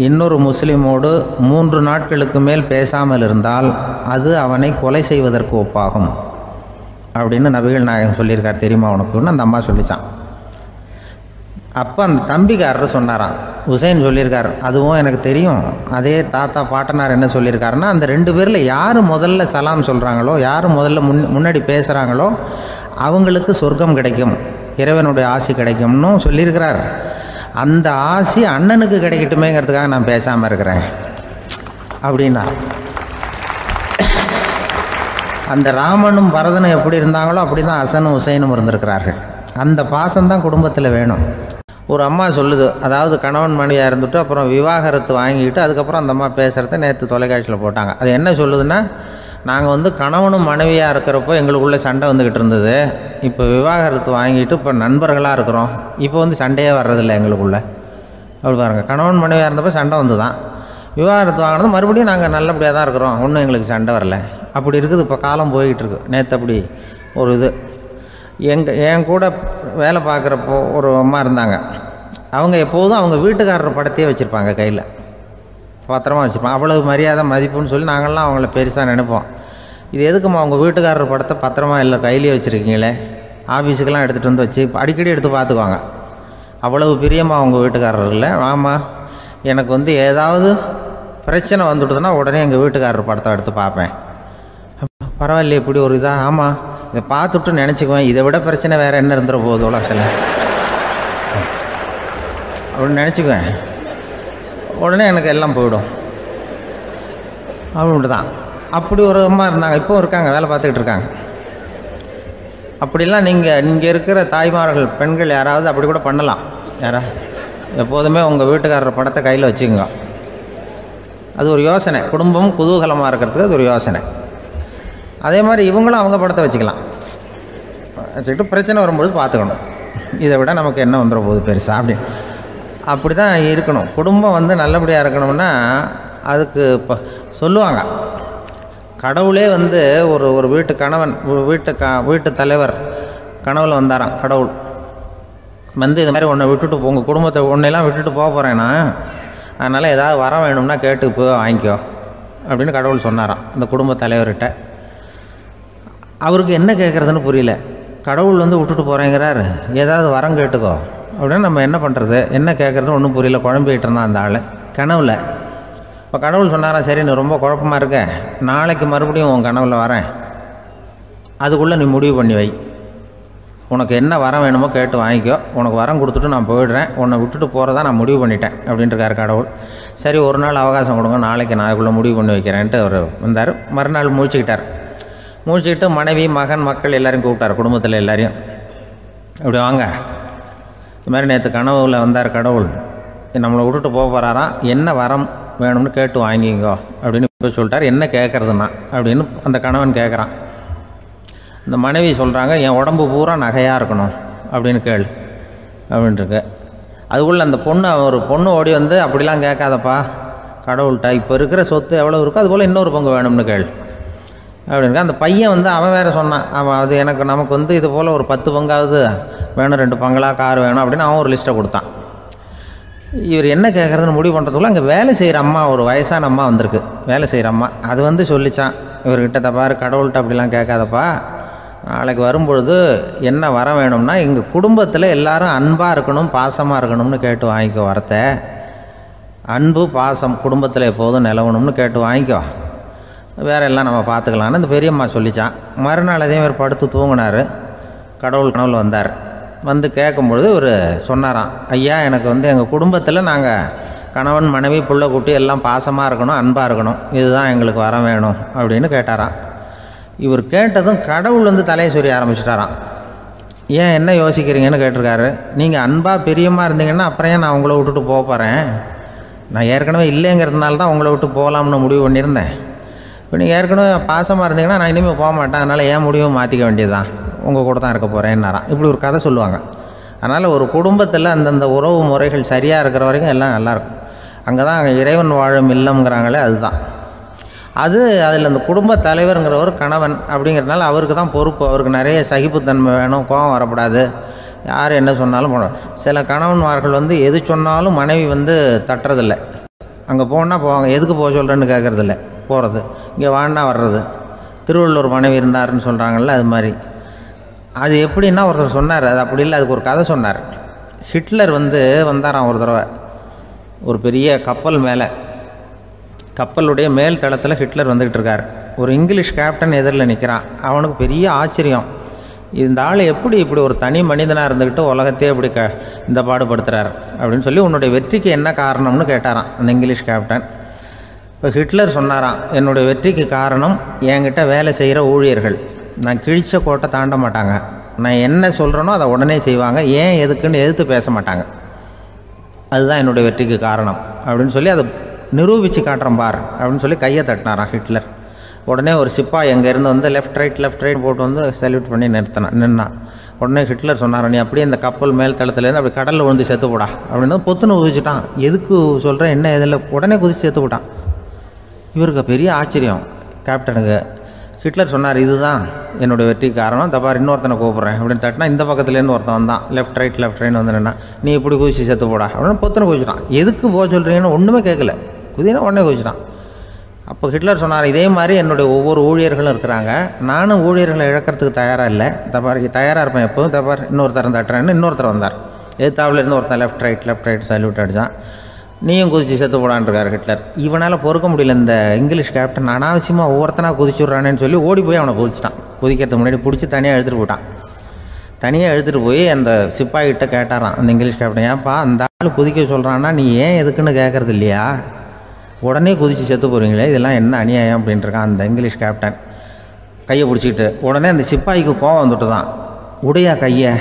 இன்னொரு முஸ்லீமோடு 3 நாட்களுக்கு மேல் பேசாமல் இருந்தால் அது அவனை கொலை செய்வதற்கு ஒப்பாகும் அப்படின்னு நபிகள் நாயகம் சொல்லியிருக்கார், தெரியுமா உனக்குன்னு அந்த அம்மா சொல்லிச்சான். அப்போ அந்த தம்பிக்காரர் சொன்னாராம், ஹுசைன் சொல்லியிருக்கார், அதுவும் எனக்கு தெரியும், அதே தாத்தா பாட்டனார் என்ன சொல்லியிருக்காருன்னா, அந்த 2 பேரில் யார் முதல்ல சலாம் சொல்கிறாங்களோ, யார் முதல்ல முன்னாடி பேசுகிறாங்களோ அவங்களுக்கு சொர்க்கம் கிடைக்கும், இறைவனுடைய ஆசி கிடைக்கும்னு சொல்லியிருக்கிறார். அந்த ஆசி அண்ணனுக்கு கிடைக்கட்டுமேங்கிறதுக்காக நான் பேசாமல் இருக்கிறேன் அப்படின்னா. அந்த ராமனும் பரதனும் எப்படி இருந்தாங்களோ அப்படி தான் ஹசனும் ஹுசைனும் இருந்திருக்கிறார்கள். அந்த பாசம்தான் குடும்பத்தில் வேணும். ஒரு அம்மா சொல்லுது, அதாவது கணவன் மனைவியாக இருந்துட்டு அப்புறம் விவாகரத்து வாங்கிக்கிட்டு அதுக்கப்புறம் அந்த அம்மா பேசுகிறத நேற்று தொலைக்காட்சியில் போட்டாங்க. அது என்ன சொல்லுதுன்னா, நாங்கள் கணவனும் மனைவியாக இருக்கிறப்போ எங்களுக்குள்ளே சண்டை வந்துக்கிட்டு இருந்தது, இப்போ விவாகரத்து வாங்கிட்டு இப்போ நண்பர்களாக இருக்கிறோம், இப்போ சண்டையே வர்றதில்லை எங்களுக்குள்ளே. அப்படி பாருங்கள், கணவன் மனைவியாக இருந்தப்போ சண்டை வந்து தான், விவாகரத்து வாங்கினது மறுபடியும் நாங்கள் நல்லபடியாக தான் இருக்கிறோம், ஒன்றும் எங்களுக்கு சண்டை வரல. அப்படி இருக்குது இப்போ காலம் போய்கிட்டுருக்கு. நேற்று அப்படி ஒரு இது என் கூட வேலை பார்க்குறப்போ ஒரு அம்மா இருந்தாங்க. அவங்க எப்போதும் அவங்க வீட்டுக்காரர் படத்தையே வச்சுருப்பாங்க, கையில் பத்திரமா வச்சுருப்பாங்க. அவ்வளவு மரியாதை மதிப்புன்னு சொல்லி நாங்கள்லாம் அவங்கள பெருசாக நினைப்போம். இது எதுக்குமா அவங்க வீட்டுக்காரர் படத்தை பத்திரமா இல்லை கையிலேயே வச்சுருக்கீங்களே, ஆஃபீஸுக்கெல்லாம் எடுத்துகிட்டு வச்சு அடிக்கடி எடுத்து பார்த்துக்குவாங்க. அவ்வளவு பிரியமாக அவங்க வீட்டுக்காரர் இல்லை. ஆமாம், எனக்கு ஏதாவது பிரச்சனை வந்துவிடுதுன்னா உடனே எங்கள் வீட்டுக்காரர் படத்தை எடுத்து பார்ப்பேன். பரவாயில்லையே இப்படி ஒரு இதாக, ஆமாம் இதை பார்த்துட்டு நினச்சிக்குவேன், இதை விட பிரச்சனை வேறு என்ன இருந்துட போகுது உலகத்தில் அப்படின்னு நினச்சிக்குவேன். உடனே எனக்கு எல்லாம் போயிடும் அப்படின்ட்டு தான். அப்படி ஒரு அம்மா இருந்தாங்க, இப்போவும் இருக்காங்க, வேலை பார்த்துக்கிட்டு இருக்காங்க. அப்படிலாம் இங்கே இருக்கிற தாய்மார்கள் பெண்கள் யாராவது அப்படி கூட பண்ணலாம். எப்போதுமே உங்கள் வீட்டுக்காரர் படத்தை கையில் வச்சுக்கோங்க. அது ஒரு யோசனை, குடும்பம் குதூகலமாக இருக்கிறதுக்கு அது ஒரு யோசனை. அதே மாதிரி இவங்களும் அவங்க படத்தை வச்சுக்கலாம். வச்சுக்கிட்டு பிரச்சனை வரும்பொழுது பார்த்துக்கணும், இதை விட நமக்கு என்ன வந்துட போகுது பெருசாக அப்படின்னு. அப்படி தான் இருக்கணும். குடும்பம் நல்லபடியாக இருக்கணும்னா அதுக்கு இப்போ சொல்லுவாங்க, கடவுளே ஒரு வீட்டு கணவன் வீட்டு தலைவர் கனவுல வந்தாராம். கடவுள் இது மாதிரி உன்னை விட்டுட்டு உங்கள் குடும்பத்தை உன்னையெல்லாம் விட்டுட்டு போக போகிறேன்னா, அதனால் ஏதாவது வரம் வேணும்னா கேட்டு போய் வாங்கிக்கோ அப்படின்னு கடவுள் சொன்னாராம் இந்த குடும்ப தலைவர்கிட்ட. அவருக்கு என்ன கேட்குறதுன்னு புரியல. கடவுள் விட்டுட்டு போகிறேங்கிறாரு, ஏதாவது வரம் கேட்டுக்கோ அப்படின்னு. நம்ம என்ன பண்ணுறது, என்ன கேட்குறதுன்னு ஒன்றும் புரியல. குழம்பிக்கிட்டு இருந்தான் அந்த ஆள் கனவில். இப்போ கடவுள் சொன்னாராம், சரி நீ ரொம்ப குழப்பமாக இருக்க, நாளைக்கு மறுபடியும் உன் கனவில் வரேன், அதுக்குள்ளே நீ முடிவு பண்ணி வை, உனக்கு என்ன வரம் வேணுமோ கேட்டு வாங்கிக்கோ, உனக்கு வரம் கொடுத்துட்டு நான் போயிடுறேன், உன்னை விட்டுட்டு போகிறதா நான் முடிவு பண்ணிட்டேன் அப்படின்ட்டுருக்காரு கடவுள். சரி ஒரு நாள் அவகாசம் கொடுங்க, நாளைக்கு நான் அதுக்குள்ளே முடிவு பண்ணி வைக்கிறேன்ட்டு அவர் வந்தார். மறுநாள் முழிச்சுக்கிட்டு மனைவி மகன் மக்கள் எல்லோரையும் கூப்பிட்டார், குடும்பத்தில் எல்லாரையும். இப்படி வாங்க, இது மாதிரி நேற்று கனவுல வந்தார் கடவுள், நம்மளை விட்டுட்டு போக போகிறாராம், என்ன வரம் வேணும்னு கேட்டு வாங்கிங்கோ அப்படின்னு போய் சொல்லிட்டார். என்ன கேட்குறதுன்னா அப்படின்னு அந்த கணவன் கேட்குறான். இந்த மனைவி சொல்கிறாங்க, என் உடம்பு பூரா நகையாக இருக்கணும் அப்படின்னு கேளு அப்படின்ட்டுருக்கு. அதுக்குள்ளே அந்த ஒரு பொண்ணு ஓடி அப்படிலாம் கேட்காதப்பா கடவுள்கிட்ட, இப்போ இருக்கிற சொத்து எவ்வளோ இருக்கோ அதுபோல் இன்னொரு பங்கு வேணும்னு கேளு அப்படின்னு. அந்த பையன் அவன் வேறு சொன்னான், அவன் அது நமக்கு இது போல் ஒரு 10 பங்காவது வேணும், 2 பங்களாக கார் வேணும் அப்படின்னு அவன் ஒரு லிஸ்ட்டை கொடுத்தான். இவர் என்ன கேட்குறதுன்னு முடிவு பண்ணுறதுக்குள்ள அங்கே வேலை செய்கிற அம்மா, ஒரு வயசான அம்மா வந்திருக்கு, வேலை செய்கிற அம்மா. அது சொல்லிச்சான் இவர்கிட்ட, தப்பாரு கடவுள்கிட்ட அப்படிலாம் கேட்காதப்பா, நாளைக்கு வரும்பொழுது என்ன வர வேணும்னா எங்கள் குடும்பத்தில் எல்லாரும் அன்பாக இருக்கணும் பாசமாக இருக்கணும்னு கேட்டு வாங்கிக்கோ வரத்தை, அன்பு பாசம் குடும்பத்தில் எப்போதும் நிலவணும்னு கேட்டு வாங்கிக்கோ, வேறு எல்லாம் நம்ம பார்த்துக்கலான்னு இந்த பெரியம்மா சொல்லித்தான். மறுநாள் அதே மாதிரி படுத்து தூங்கினார். கடவுள் கனவுல வந்தார். கேட்கும்பொழுது இவர் சொன்னாராம், ஐயா எனக்கு எங்கள் குடும்பத்தில் நாங்கள் கணவன் மனைவி புள்ள குட்டி எல்லாம் பாசமாக இருக்கணும் அன்பாக இருக்கணும், இதுதான் எங்களுக்கு வர வேணும் அப்படின்னு கேட்டாராம். இவர் கேட்டதும் கடவுள் தலையை சொரிய ஆரம்பிச்சிட்டாராம். ஏன் என்ன யோசிக்கிறீங்கன்னு கேட்டிருக்காரு. நீங்கள் அன்பாக பிரியமாக இருந்தீங்கன்னா அப்புறம் ஏன் நான் உங்களை விட்டுட்டு போக போகிறேன், நான் ஏற்கனவே இல்லைங்கிறதுனால தான் உங்களை விட்டு போகலாம்னு முடிவு பண்ணியிருந்தேன். இப்போ நீங்கள் ஏற்கனவே பாசமாக இருந்தீங்கன்னா நான் இனிமேல் போக மாட்டேன், அதனால் ஏன் முடிவும் மாற்றிக்க வேண்டியது தான், உங்கள் கூட தான் இருக்க போகிறேன்னாராம். இப்படி ஒரு கதை சொல்லுவாங்க. அதனால் ஒரு குடும்பத்தில் அந்தந்த உறவு முறைகள் சரியாக இருக்கிற வரைக்கும் எல்லாம் நல்லாயிருக்கும். அங்கே தான் இறைவன் வாழும் இல்லம்ங்கிறாங்களே, அதுதான் அதில் அந்த குடும்ப தலைவருங்கிறவர் கணவன் அப்படிங்கிறதுனால அவருக்கு தான் பொறுப்பு. அவருக்கு நிறைய சகிப்புத்தன்மை வேணும், கோபம் வரக்கூடாது, யார் என்ன சொன்னாலும் போகணும். சில கணவன்மார்கள் எது சொன்னாலும் மனைவி தட்டுறதில்லை, அங்கே போனால் போவாங்க, எதுக்கு போக சொல்கிறேன்னு கேட்குறதில்ல, போகிறது, இங்கே வான்னா வர்றது. திருவள்ளூர் மனைவி இருந்தாருன்னு சொல்கிறாங்கல்ல, அது மாதிரி. அது எப்படின்னா ஒருத்தர் சொன்னார், அது அப்படி இல்லை, அதுக்கு ஒரு கதை சொன்னார். ஹிட்லர் வந்தாராம் ஒரு தடவை, ஒரு பெரிய கப்பல் மேலே, கப்பலுடைய மேல் தளத்தில் ஹிட்லர் வந்துக்கிட்டு இருக்கார். ஒரு இங்கிலீஷ் கேப்டன் எதிரில் நிற்கிறான். அவனுக்கு பெரிய ஆச்சரியம், இந்த ஆள் எப்படி இப்படி ஒரு தனி மனிதனாக இருந்துக்கிட்டு உலகத்தையே இப்படி இந்த பாடுபடுத்துகிறார் அப்படின்னு சொல்லி, உன்னுடைய வெற்றிக்கு என்ன காரணம்னு கேட்டாராம் அந்த இங்கிலீஷ் கேப்டன். இப்போ ஹிட்லர் சொன்னாராம், என்னுடைய வெற்றிக்கு காரணம் என்கிட்ட வேலை செய்கிற ஊழியர்கள், நான் கிழிச்ச கோட்டை தாண்ட மாட்டாங்க, நான் என்ன சொல்கிறேனோ அதை உடனே செய்வாங்க, ஏன் எதுக்குன்னு எதிர்த்து பேச மாட்டாங்க, அதுதான் என்னுடைய வெற்றிக்கு காரணம் அப்படின்னு சொல்லி அதை நிரூபித்து காட்டுறேன் பார் அப்படின்னு சொல்லி கையை தட்டினாராம் ஹிட்லர். உடனே ஒரு சிப்பாய் எங்கேருந்து லெஃப்ட் ரைட் போட்டு சல்யூட் பண்ணி நின்னான். உடனே ஹிட்லர் சொன்னார், நீ அப்படியே இந்த கப்பல் மேல் தளத்துலேருந்து அப்படி கடலில் விழுந்து செத்து போடா அப்படின்னு பொத்துன்னு குதிச்சுட்டான். எதுக்கு சொல்கிறேன் என்ன இதில், உடனே குதிச்சு செத்து போட்டான். இவருக்கு பெரிய ஆச்சரியம் கேப்டனுக்கு. ஹிட்லர் சொன்னார், இதுதான் என்னுடைய வெற்றிக்கு காரணம், தப்பார் இன்னொருத்தனை கூப்பிட்றேன் அப்படின்னு தட்டினா இந்த பக்கத்துலேருந்து ஒருத்தன் வந்தான், லெஃப்ட் ரைட் நின்னா, நீ இப்படி குதிச்சு செத்து போடா அப்படின்னு பொத்துன்னு குதிச்சுட்டான். எதுக்கு போக சொல்கிறீங்கன்னு ஒன்றுமே கேட்கல, குதினா உடனே குதிச்சுட்டான். அப்போ ஹிட்லர் சொன்னார், இதே மாதிரி என்னுடைய ஒவ்வொரு ஊழியர்களும் இருக்கிறாங்க, நானும் ஊழியர்களை இழக்கிறதுக்கு தயாராக இல்லை, தப்பார் தயாராக இருப்பேன் எப்போதும், தப்பார் இன்னொருத்தரம் தட்டுறேன்னு இன்னொருத்தர் வந்தார். எதிர்த்தாப்புலேருந்து ஒருத்தன் லெஃப்ட் ரைட் சல்யூட் அடித்தான். நீயும் குதிச்சு செத்து போடான்ருக்கார் ஹிட்லர். இவனால் பொறுக்க முடியல, இந்த இங்கிலீஷ் கேப்டன் அனாவசியமாக ஒவ்வொருத்தனாக குதிச்சுட்றானேன்னு சொல்லி ஓடி போய் அவனை குதிச்சிட்டான். குதிக்கிறதுக்கு முன்னாடி பிடிச்சி தனியாக எடுத்துகிட்டு போட்டான். தனியாக எடுத்துகிட்டு போய் அந்த சிப்பாய்கிட்ட கேட்டாரான் அந்த இங்கிலீஷ் கேப்டன், ஏன்ப்பா அந்த ஆள் குதிக்க சொல்கிறான்னா நீ ஏன் எதுக்குன்னு கேட்குறது இல்லையா, உடனே குதித்து செத்து போகிறீங்களே, இதெல்லாம் என்ன அநியாயம் அப்படின்ட்டுருக்கான் அந்த இங்கிலீஷ் கேப்டன் கையை பிடிச்சிக்கிட்டு. உடனே அந்த சிப்பாய்க்கு கோவம் வந்துட்டு தான், உடையா கையை,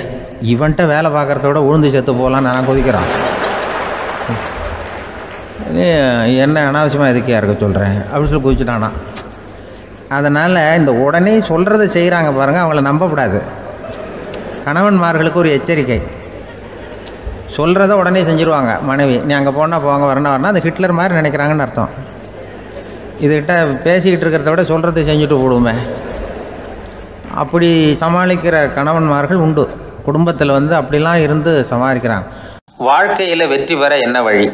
இவன்ட்ட வேலை பார்க்குறத விட உழுந்து செத்து போகலான்னு நான் கொதிக்கிறான். என்ன அனாவசியமாக எதுக்கே இருக்க சொல்கிறேன் அப்படின்னு சொல்லி குதிச்சுட்டானா. அதனால் இந்த உடனே சொல்கிறத செய்கிறாங்க பாருங்கள், அவங்கள நம்பக்கூடாது. கணவன்மார்களுக்கு ஒரு எச்சரிக்கை. சொல்கிறத உடனே செஞ்சுருவாங்க மனைவி. நீ அங்கே போனால் போங்க, வரணும் அது ஹிட்லர் மாதிரி நினைக்கிறாங்கன்னு அர்த்தம். இதுகிட்ட பேசிக்கிட்டு இருக்கிறத விட சொல்கிறத செஞ்சுட்டு போடுவோமே. அப்படி சமாளிக்கிற கணவன்மார்கள் உண்டு. குடும்பத்தில் அப்படிலாம் இருந்து சமாளிக்கிறாங்க. வாழ்க்கையில் வெற்றி பெற என்ன வழி?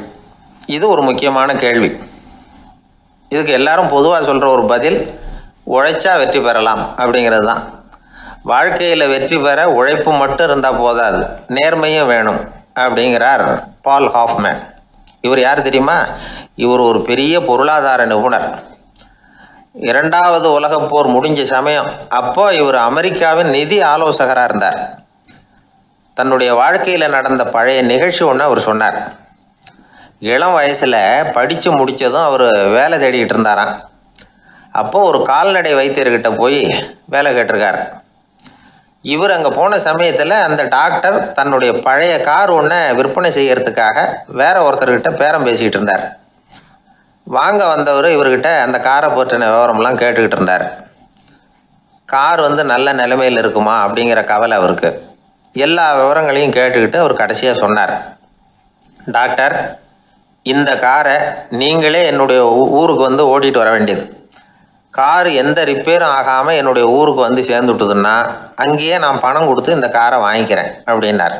இது ஒரு முக்கியமான கேள்வி. இதுக்கு எல்லாரும் பொதுவாக சொல்கிற ஒரு பதில், உழைச்சா வெற்றி பெறலாம் அப்படிங்கிறது தான். வாழ்க்கையில் வெற்றி பெற உழைப்பு மட்டும் இருந்தால் போதாது, நேர்மையும் வேணும் அப்படிங்கிறார் பால் ஹாஃப்மேன். இவர் யார் தெரியுமா? இவர் ஒரு பெரிய பொருளாதார நிபுணர். இரண்டாவது உலகப் போர் முடிஞ்ச சமயம் அப்போ இவர் அமெரிக்காவின் நிதி ஆலோசகராக இருந்தார். தன்னுடைய வாழ்க்கையில் நடந்த பழைய நிகழ்ச்சி ஒன்று அவர் சொன்னார். இளம் வயசில் படித்து முடித்ததும் அவர் வேலை தேடிக்கிட்டு இருந்தாராம். அப்போது ஒரு கால்நடை வைத்தியர்கிட்ட போய் வேலை கேட்டிருக்கார். இவர் அங்கே போன சமயத்தில் அந்த டாக்டர் தன்னுடைய பழைய கார் ஒன்றை விற்பனை செய்யறதுக்காக வேற ஒருத்தர்கிட்ட பேரம் பேசிக்கிட்டு இருந்தார். வாங்க வந்தவர் இவர்கிட்ட அந்த காரை பற்றின விவரம்லாம் கேட்டுக்கிட்டு இருந்தார். கார் நல்ல நிலைமையில் இருக்குமா அப்படிங்கிற கவலை அவருக்கு. எல்லா விவரங்களையும் கேட்டுக்கிட்டு அவர் கடைசியாக சொன்னார், டாக்டர், இந்த காரை நீங்களே என்னுடைய ஊருக்கு ஓட்டிகிட்டு வர வேண்டியது. கார் எந்த ரிப்பேரும் ஆகாமல் என்னுடைய ஊருக்கு சேர்ந்துட்டுதுன்னா அங்கேயே நான் பணம் கொடுத்து இந்த காரை வாங்கிக்கிறேன் அப்படின்னார்.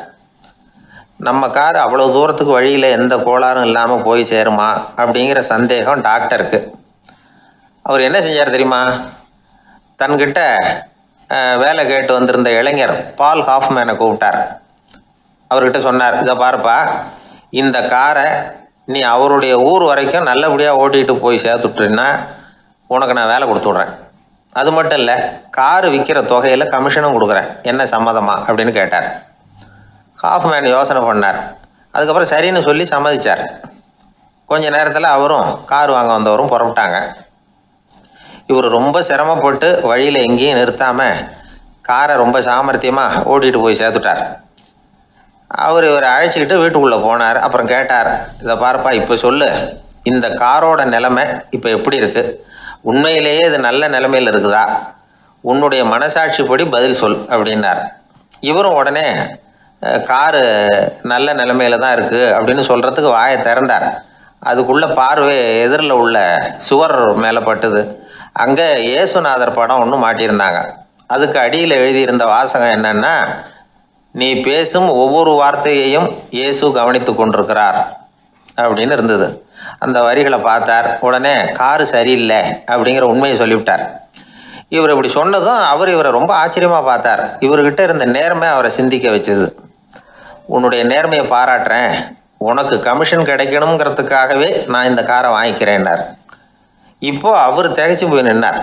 நம்ம கார் அவ்வளோ தூரத்துக்கு வழியில் எந்த கோளாறும் இல்லாமல் போய் சேருமா அப்படிங்கிற சந்தேகம் டாக்டருக்கு. அவர் என்ன செஞ்சார் தெரியுமா? தன்கிட்ட வேலை கேட்டு வந்திருந்த இளைஞர் பால் ஹாஃப்மேனை கூப்பிட்டார். அவர்கிட்ட சொன்னார், இதை பாருப்பா, இந்த காரை நீ அவருடைய ஊர் வரைக்கும் நல்லபடியாக ஓட்டிகிட்டு போய் சேர்த்துட்டீன்னா உனக்கு நான் வேலை கொடுத்து விட்றேன். அது மட்டும் இல்லை, காரு விற்கிற தொகையில் கமிஷனும் கொடுக்குறேன், என்ன சம்மதமா அப்படின்னு கேட்டார். ஹாஃப்மேன் யோசனை பண்ணார். அதுக்கப்புறம் சரின்னு சொல்லி சம்மதிச்சார். கொஞ்ச நேரத்தில் அவரும் கார் வாங்க வந்தவரும் புறப்பட்டாங்க. இவர் ரொம்ப சிரமப்பட்டு வழியில் எங்கேயும் நிறுத்தாமல் காரை ரொம்ப சாமர்த்தியமாக ஓட்டிகிட்டு போய் சேர்த்துட்டார். இவரை அழைச்சிக்கிட்டு வீட்டுக்குள்ளே போனார். அப்புறம் கேட்டார், இதை பாருப்பா, இப்போ சொல்லு, இந்த காரோட நிலைமை இப்போ எப்படி இருக்குது? உண்மையிலேயே இது நல்ல நிலைமையில் இருக்குதா? உன்னுடைய மனசாட்சிப்படி பதில் சொல் அப்படின்னார். இவரும் உடனே காரு நல்ல நிலைமையில தான் இருக்குது அப்படின்னு சொல்கிறதுக்கு வாயை திறந்தார். அதுக்குள்ளே பார்வை எதிரில் உள்ள சுவர் மேலே பட்டுது. அங்கே இயேசுநாதர் படம் ஒன்று மாட்டியிருந்தாங்க. அதுக்கு அடியில் எழுதியிருந்த வாசகம் என்னன்னா, நீ பேசும் ஒவ்வொரு வார்த்தையையும் இயேசு கவனித்து கொண்டிருக்கிறார் அப்படின்னு இருந்தது. அந்த வரிகளை பார்த்தார். உடனே காரு சரியில்லை அப்படிங்கிற உண்மையை சொல்லிவிட்டார். இவர் இப்படி சொன்னதும் இவரை ரொம்ப ஆச்சரியமாக பார்த்தார். இவர்கிட்ட இருந்த நேர்மை அவரை சிந்திக்க வச்சது. உன்னுடைய நேர்மையை பாராட்டுறேன், உனக்கு கமிஷன் கிடைக்கணுங்கிறதுக்காகவே நான் இந்த காரை வாங்கிக்கிறேன்னார். இப்போ அவர் திகைச்சு போய் நின்னார்.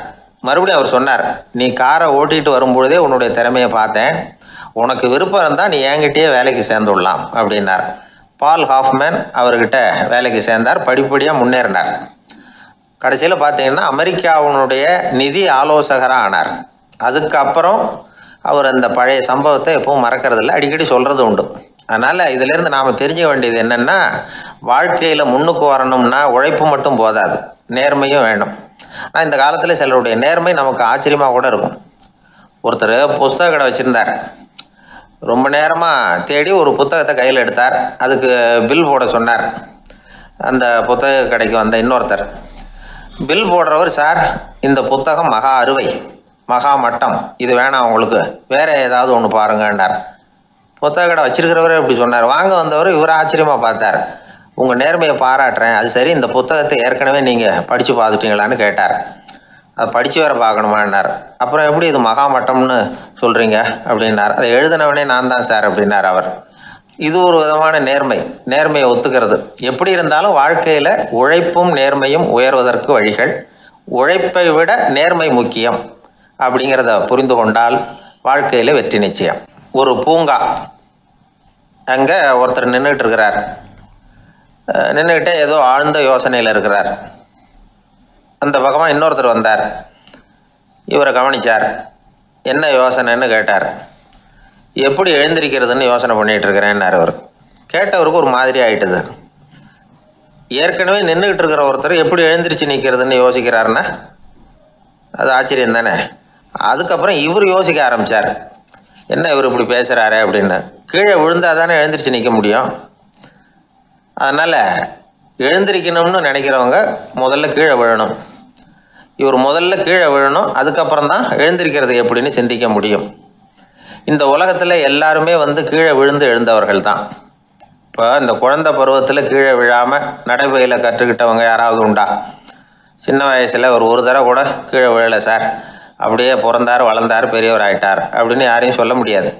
மறுபடியும் அவர் சொன்னார், நீ காரை ஓட்டிகிட்டு வரும்பொழுதே உன்னுடைய திறமையை பார்த்தேன், உனக்கு விருப்பம் இருந்தால் நீ என்கிட்டயே வேலைக்கு சேர்ந்துடலாம் அப்படின்னார். பால் ஹாஃப்மேன் அவர்கிட்ட வேலைக்கு சேர்ந்தார். படிப்படியாக முன்னேறினார். கடைசியில் பார்த்தீங்கன்னா அமெரிக்காவினுடைய நிதி ஆலோசகராக ஆனார். அதுக்கப்புறம் அவர் அந்த பழைய சம்பவத்தை எப்பவும் மறக்கிறதில்ல, அடிக்கடி சொல்கிறது உண்டு. அதனால் இதிலேருந்து நாம் தெரிஞ்சுக்க வேண்டியது என்னென்னா, வாழ்க்கையில் முன்னுக்கு வரணும்னா உழைப்பு மட்டும் போதாது, நேர்மையும் வேணும். ஆனால் இந்த காலத்தில் சிலருடைய நேர்மை நமக்கு ஆச்சரியமாக கூட இருக்கும். ஒருத்தர் புஸ்தக கடை வச்சுருந்தார். ரொம்ப நேரமாக தேடி ஒரு புத்தகத்தை கையில் எடுத்தார். அதுக்கு பில் போட சொன்னார். அந்த புத்தக கடைக்கு வந்த இன்னொருத்தர் பில் போடுறவர், சார் இந்த புத்தகம் மகா அறுவை, மகா மட்டம், இது வேணாம் உங்களுக்கு, வேற ஏதாவது ஒன்று பாருங்கன்னார். புத்தக கடை வச்சிருக்கிறவரே இப்படி சொன்னார். வாங்க வந்தவர் இவர் ஆச்சரியமாக பார்த்தார். உங்கள் நேர்மையை பாராட்டுறேன், அது சரி, இந்த புத்தகத்தை ஏற்கனவே நீங்கள் படித்து பார்த்துட்டீங்களான்னு கேட்டார். அதை படித்து வேற பார்க்கணுமான்னார். அப்புறம் எப்படி இது மகா மட்டம்னு சொல்கிறீங்க அப்படின்னார். அதை எழுதினவனே நான் தான் சார் அப்படின்னார் அவர். இது ஒரு விதமான நேர்மை, நேர்மையை ஒத்துக்கிறது. எப்படி இருந்தாலும் வாழ்க்கையில் உழைப்பும் நேர்மையும் உயர்வதற்கு வழிகள். உழைப்பை விட நேர்மை முக்கியம் அப்படிங்கிறத புரிந்து கொண்டால் வாழ்க்கையில் வெற்றி நிச்சயம். ஒரு பூங்கா, அங்கே ஒருத்தர் நின்றுட்டு இருக்கிறார். நின்றுக்கிட்டே ஏதோ ஆழ்ந்த யோசனையில் இருக்கிறார். அந்த பக்கமாக இன்னொருத்தர் வந்தார். இவரை கவனித்தார். என்ன யோசனைன்னு கேட்டார். எப்படி எழுந்திருக்கிறதுன்னு யோசனை பண்ணிட்டு இருக்கிறேன்னாரு அவர். கேட்டவருக்கு ஒரு மாதிரி ஆயிட்டுது. ஏற்கனவே நின்றுகிட்டு இருக்கிற ஒருத்தர் எப்படி எழுந்திரிச்சு நிற்கிறதுன்னு யோசிக்கிறாருன்னா அது ஆச்சரியம் தானே. அதுக்கப்புறம் இவர் யோசிக்க ஆரம்பித்தார், என்ன இவர் இப்படி பேசுகிறாரு அப்படின்னு. கீழே விழுந்தால் தானே எழுந்திரிச்சு நிற்க முடியும். அதனால் எழுந்திரிக்கணும்னு நினைக்கிறவங்க முதல்ல கீழே விழணும். இவர் முதல்ல கீழே விழணும், அதுக்கப்புறம் தான் எழுந்திருக்கிறது எப்படின்னு சிந்திக்க முடியும். இந்த உலகத்தில் எல்லாருமே கீழே விழுந்து எழுந்தவர்கள் தான். இப்போ இந்த குழந்தை பருவத்தில் கீழே விழாமல் நடைபயில கற்றுக்கிட்டவங்க யாராவது உண்டா? சின்ன வயசில் ஒரு தடவை கூட கீழே விழலை சார், அப்படியே பிறந்தார் வளர்ந்தார் பெரியவர் ஆயிட்டார் அப்படின்னு யாரையும் சொல்ல முடியாது.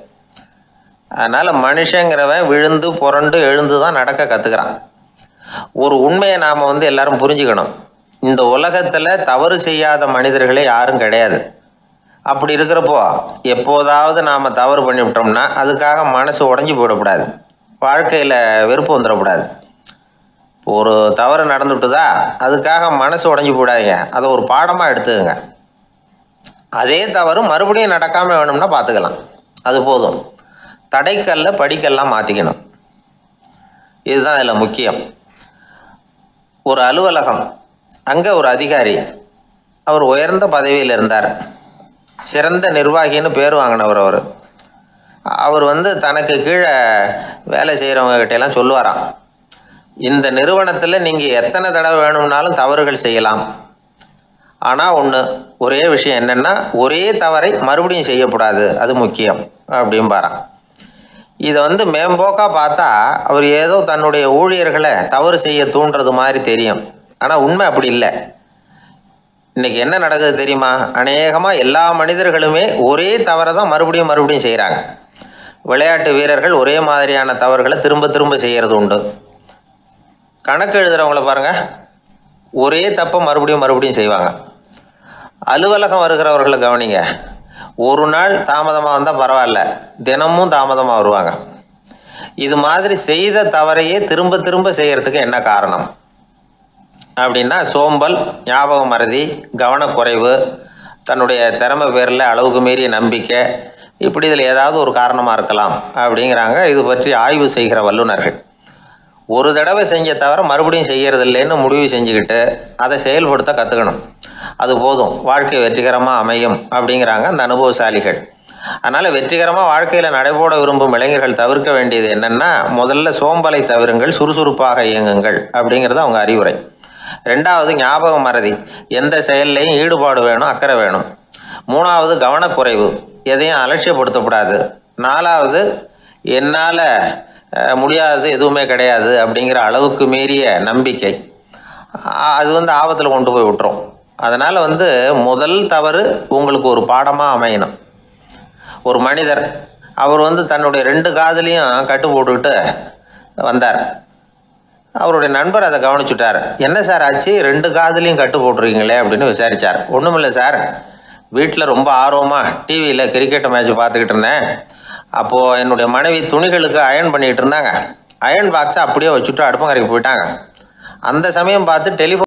அதனால் மனுஷங்கிறவன் விழுந்து புரண்டு எழுந்து தான் நடக்க கற்றுக்கிறான். ஒரு உண்மையை நாம் எல்லாரும் புரிஞ்சுக்கணும். இந்த உலகத்தில் தவறு செய்யாத மனிதர்களே யாரும் கிடையாது. அப்படி இருக்கிறப்போ எப்போதாவது நாம் தவறு பண்ணிவிட்டோம்னா அதுக்காக மனசு உடஞ்சி போயிடக்கூடாது, வாழ்க்கையில் வெறுப்பு வந்துடக்கூடாது. ஒரு தவறு நடந்துட்டுதா அதுக்காக மனசு உடஞ்சி போடாதீங்க, அதை ஒரு பாடமாக எடுத்துக்கங்க. அதே தவறு மறுபடியும் நடக்காமல் வேணும்னா பார்த்துக்கலாம், அது போதும். தடைக்கல்ல படிக்கல்லாம் மாற்றிக்கணும், இதுதான் இதில் முக்கியம். ஒரு அலுவலகம், அங்கே ஒரு அதிகாரி, அவர் உயர்ந்த பதவியில் இருந்தார், சிறந்த நிர்வாகின்னு பேர் வாங்கினவர். அவர் தனக்கு கீழே வேலை செய்கிறவங்க கிட்டெல்லாம் சொல்லுவாராம், இந்த நிறுவனத்தில் நீங்கள் எத்தனை தடவை வேணும்னாலும் தவறுகள் செய்யலாம், ஆனால் ஒரே விஷயம் என்னென்னா ஒரே தவறை மறுபடியும் செய்யக்கூடாது, அது முக்கியம் அப்படின்பாராம். இதை மேம்போக்காக பார்த்தா அவர் ஏதோ தன்னுடைய ஊழியர்களை தவறு செய்ய தூண்டுறது மாதிரி தெரியும். ஆனால் உண்மை அப்படி இல்லை. இன்றைக்கி என்ன நடக்குது தெரியுமா? அநேகமாக எல்லா மனிதர்களுமே ஒரே தவறை தான் மறுபடியும் செய்கிறாங்க. விளையாட்டு வீரர்கள் ஒரே மாதிரியான தவறுகளை திரும்ப திரும்ப செய்கிறது உண்டு. கணக்கு எழுதுகிறவங்கள பாருங்கள், ஒரே தப்பை மறுபடியும் செய்வாங்க. அலுவலகம் வருகிறவர்களை கவனிங்க, ஒரு நாள் தாமதமாக வந்தால் பரவாயில்ல, தினமும் தாமதமாக வருவாங்க. இது மாதிரி செய்த தவறையே திரும்ப திரும்ப செய்கிறதுக்கு என்ன காரணம் அப்படின்னா சோம்பல், ஞாபக மறதி, கவனக்குறைவு, தன்னுடைய திறமை பேரில் அளவுக்கு மீறிய நம்பிக்கை, இப்படி இதில் ஏதாவது ஒரு காரணமாக இருக்கலாம் அப்படிங்கிறாங்க இது பற்றி ஆய்வு செய்கிற வல்லுநர்கள். ஒரு தடவை செஞ்ச தவிர மறுபடியும் செய்கிறது இல்லைன்னு முடிவு செஞ்சுக்கிட்டு அதை செயல்படுத்த கற்றுக்கணும், அது போதும், வாழ்க்கை வெற்றிகரமாக அமையும் அப்படிங்கிறாங்க அந்த அனுபவசாலிகள். அதனால் வெற்றிகரமாக வாழ்க்கையில் நடைபோட விரும்பும் இளைஞர்கள் தவிர்க்க வேண்டியது என்னென்னா, முதல்ல சோம்பலை தவிருங்கள், சுறுசுறுப்பாக இயங்குங்கள் அப்படிங்கிறது அவங்க அறிவுரை. ரெண்டாவது ஞாபக மறதி, எந்த செயல்லையும் ஈடுபாடு வேணும், அக்கறை வேணும். மூணாவது கவனக்குறைவு, எதையும் அலட்சியப்படுத்தக்கூடாது. நாலாவது என்னால் முடியாதது எதுவுமே கிடையாது அப்படிங்கிற அளவுக்கு மீறிய நம்பிக்கை, அது ஆபத்தில் கொண்டு போய் விட்டுரும். அதனால் முதல் தவறு உங்களுக்கு ஒரு பாடமாக அமையணும். ஒரு மனிதர் அவர் தன்னுடைய 2 காதுலையும் கட்டு போட்டுக்கிட்டு வந்தார். அவருடைய நண்பர் அதை கவனிச்சுட்டார். என்ன சார் ஆச்சு, 2 காதுலையும் கட்டு போட்டிருக்கீங்களே அப்படின்னு விசாரித்தார். ஒன்றுமில்லை சார், வீட்டில் ரொம்ப ஆர்வமாக டிவியில் கிரிக்கெட் மேட்ச் பார்த்துக்கிட்டு இருந்தேன். அப்போது என்னுடைய மனைவி துணிகளுக்கு அயர்ன் பண்ணிகிட்டு இருந்தாங்க. அயர்ன் பாக்ஸை அப்படியே வச்சுட்டு அடுப்பங்கரைக்கு போயிட்டாங்க. அந்த சமயம் பார்த்து டெலிஃபோன்